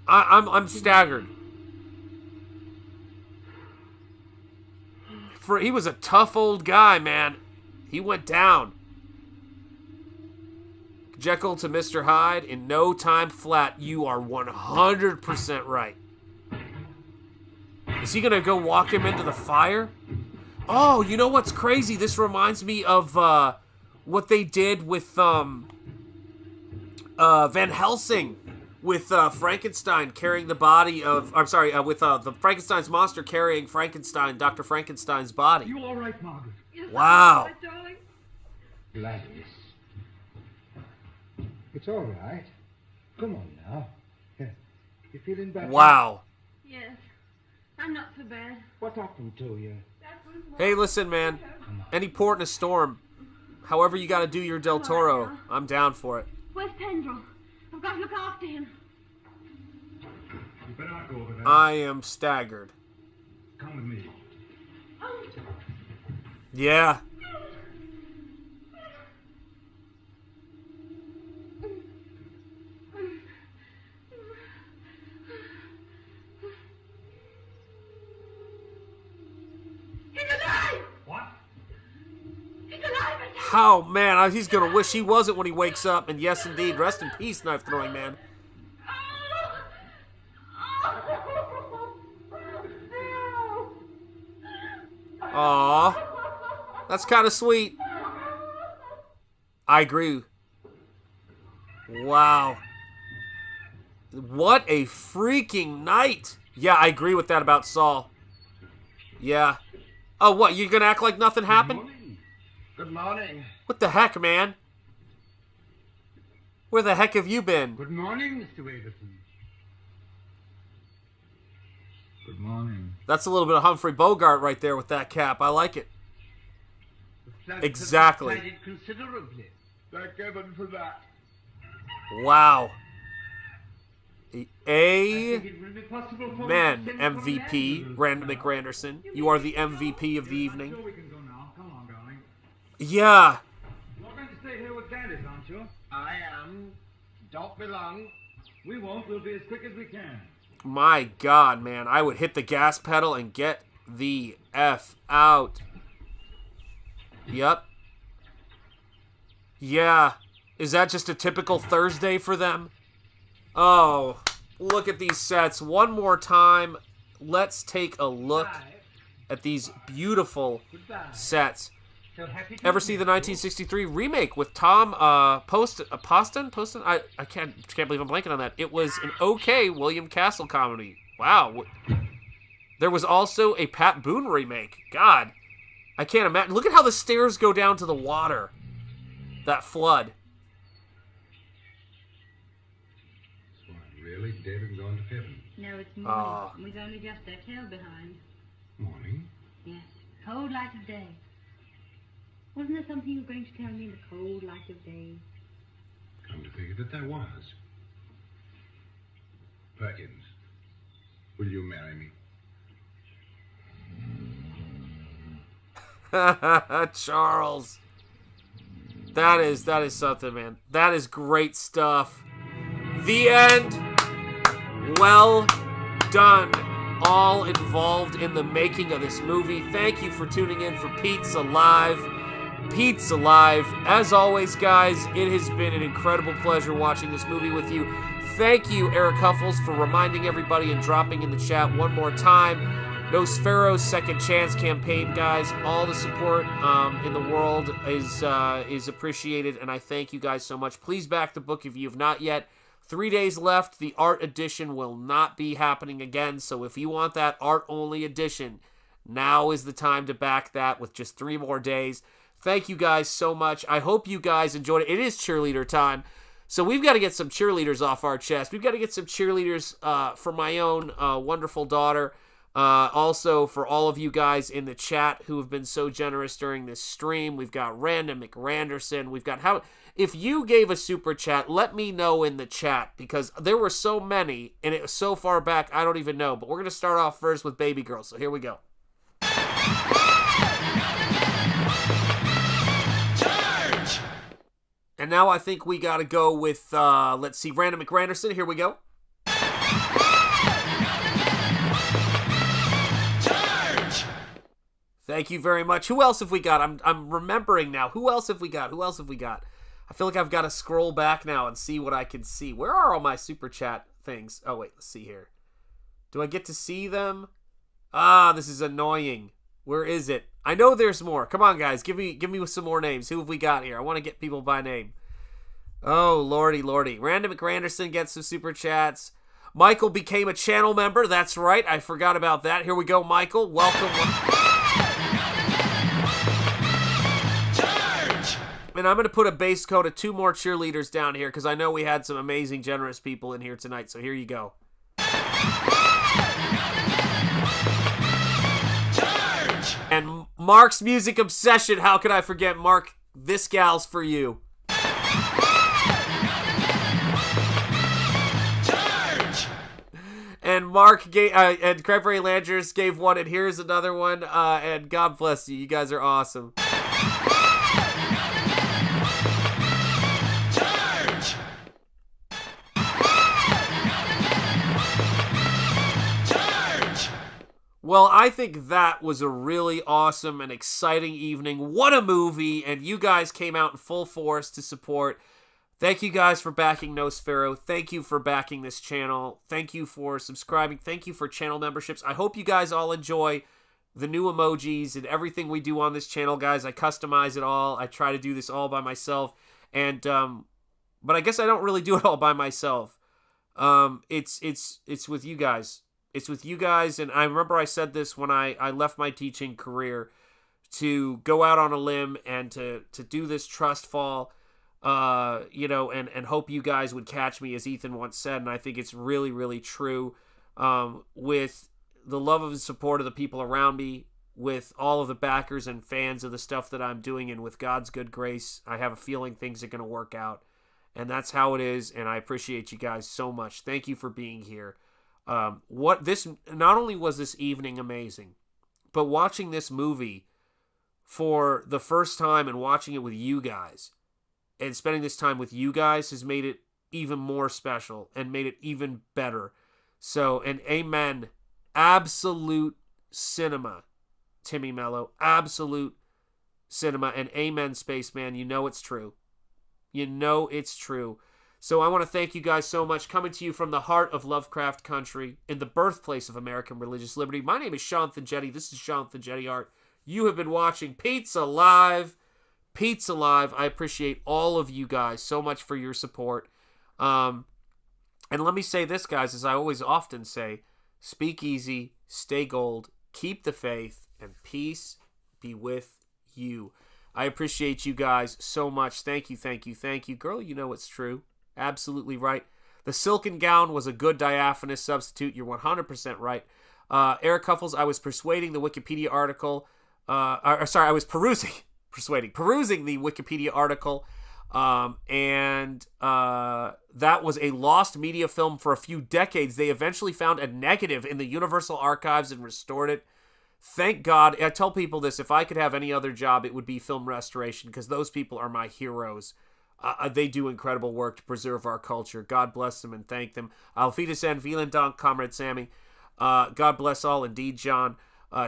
I'm staggered. He was a tough old guy, man. He went down. Jekyll to Mr. Hyde in no time flat. You are 100% right. Is he gonna go walk him into the fire? Oh, you know what's crazy? This reminds me of what they did with Van Helsing, with Frankenstein carrying the body of. I'm sorry, with the Frankenstein's monster carrying Frankenstein, Dr. Frankenstein's body. You all right, Margaret? Yes, Wow. my darling. Gladys. It's all right. Come on now. You feeling better? Wow. Yes. I'm not so bad. What happened to you? That was one. Hey, listen, man. Any port in a storm. However you gotta do your Del Toro, I'm down for it. Where's Pendrell? I've got to look after him. You better not go over there. I am staggered. Come with me. Oh. Yeah. He's alive! What? He's alive! How, man, he's gonna wish he wasn't when he wakes up. And yes, indeed, rest in peace, knife throwing man. Aww. That's kind of sweet. I agree. Wow. What a freaking night. Yeah, I agree with that about Saul. Yeah. Oh, what? You're gonna act like nothing happened? Morning. Good morning. What the heck, man? Where the heck have you been? Good morning, Mr. Waverton. Good morning. That's a little bit of Humphrey Bogart right there with that cap. I like it. The floods Exactly. have subsided considerably. Thank heaven for that. Wow. I A think it will be possible for man, me to send for an MVP, ambulance Random now. McGranderson. You are the MVP of the I'm evening. sure we can go now. Come on, darling. Yeah. You're going to stay here with Gladys, aren't you? I am. Don't be long. We won't. We'll be as quick as we can. My God, man. I would hit the gas pedal and get the F out. Yep. Yeah. Is that just a typical Thursday for them? Oh, look at these sets. One more time. Let's take a look at these beautiful sets. So happy to Ever see the 1963 remake with Tom Poston? I can't believe I'm blanking on that. It was an okay William Castle comedy. Wow. There was also a Pat Boone remake. God, I can't imagine. Look at how the stairs go down to the water. That flood. What, really? Dead and gone to heaven? No, it's morning. We've only just their tail behind. Morning? Yes. Cold light of day. Wasn't there something you were going to tell me in the cold light of day? Come to figure that there was. Perkins, will you marry me? Charles. That is something, man. That is great stuff. The end. Well done. All involved in the making of this movie. Thank you for tuning in for Pizza Live. Pizza Live. As always, guys, it has been an incredible pleasure watching this movie with you. Thank you, Eric Huffles, for reminding everybody and dropping in the chat one more time. Nosfero's Second Chance campaign, guys. All the support in the world is appreciated, and I thank you guys so much. Please back the book if you have not yet. 3 days left. The art edition will not be happening again, so if you want that art-only edition, now is the time to back that with just 3 more days. Thank you guys so much. I hope you guys enjoyed it. It is cheerleader time, so we've got to get some cheerleaders off our chest. We've got to get some cheerleaders for my own wonderful daughter. Also, for all of you guys in the chat who have been so generous during this stream, we've got Random McRanderson. We've got how. If you gave a super chat, let me know in the chat because there were so many and it was so far back I don't even know. But we're gonna start off first with Baby Girl. So here we go. Charge! And now I think we gotta go with let's see, Random McRanderson. Here we go. Thank you very much. Who else have we got? I'm remembering now. Who else have we got? I feel like I've got to scroll back now and see what I can see. Where are all my super chat things? Oh, wait. Let's see here. Do I get to see them? This is annoying. Where is it? I know there's more. Come on, guys. Give me some more names. Who have we got here? I want to get people by name. Oh, lordy. Random McRanderson gets some super chats. Michael became a channel member. That's right. I forgot about that. Here we go, Michael. Welcome. And I'm going to put a base code of 2 more cheerleaders down here because I know we had some amazing, generous people in here tonight. So here you go. Charge! And Mark's music obsession. How could I forget Mark? This gal's for you. Charge! And Mark gave, and Cranberry Landers gave one, and here's another one. And God bless you. You guys are awesome. Well, I think that was a really awesome and exciting evening. What a movie, and you guys came out in full force to support. Thank you guys for backing Nosfero. Thank you for backing this channel. Thank you for subscribing. Thank you for channel memberships. I hope you guys all enjoy the new emojis and everything we do on this channel, guys. I customize it all. I try to do this all by myself, and but I guess I don't really do it all by myself. It's with you guys. It's with you guys, and I remember I said this when I left my teaching career. to go out on a limb and to do this trust fall, and hope you guys would catch me, as Ethan once said, and I think it's really, really true. With the love and support of the people around me, with all of the backers and fans of the stuff that I'm doing, and with God's good grace, I have a feeling things are going to work out. And that's how it is, and I appreciate you guys so much. Thank you for being here. Not only was this evening amazing, but watching this movie for the first time and watching it with you guys and spending this time with you guys has made it even more special and made it even better. So, and amen. Absolute cinema, Timmy Mello. Absolute cinema, and amen, Spaceman. You know it's true. You know it's true. So I want to thank you guys so much. Coming to you from the heart of Lovecraft Country, in the birthplace of American religious liberty. My name is Jonathan Jetty. This is Jonathan Jetty Art. You have been watching Pizza Live. Pizza Live. I appreciate all of you guys so much for your support. And let me say this, guys, as I always often say, speak easy, stay gold, keep the faith, and peace be with you. I appreciate you guys so much. Thank you, thank you, thank you. Girl, you know it's true. Absolutely right. The silken gown was a good diaphanous substitute. You're 100% right. Eric Cuffles, I was persuading the Wikipedia article. I was perusing the Wikipedia article. And that was a lost media film for a few decades. They eventually found a negative in the Universal Archives and restored it. Thank God. I tell people this, if I could have any other job, it would be film restoration, because those people are my heroes. They do incredible work to preserve our culture. God bless them and thank them. Alfides and vielen Dank, Comrade Sammy. God bless all indeed, John.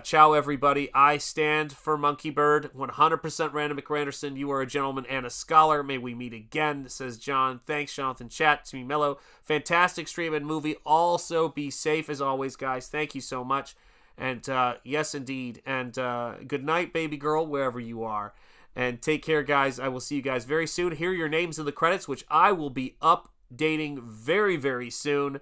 Ciao, everybody. I stand for Monkey Bird. 100% Random McRanderson. You are a gentleman and a scholar. May we meet again, says John. Thanks, Jonathan. Chat, Timmy Mello. Fantastic stream and movie. Also, be safe as always, guys. Thank you so much. And yes, indeed. And good night, baby girl, wherever you are. And take care, guys. I will see you guys very soon. Here are your names in the credits, which I will be updating very, very soon.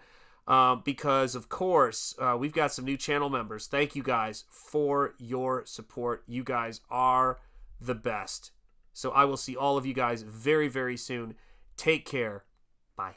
Because, of course, we've got some new channel members. Thank you guys for your support. You guys are the best. So I will see all of you guys very, very soon. Take care. Bye.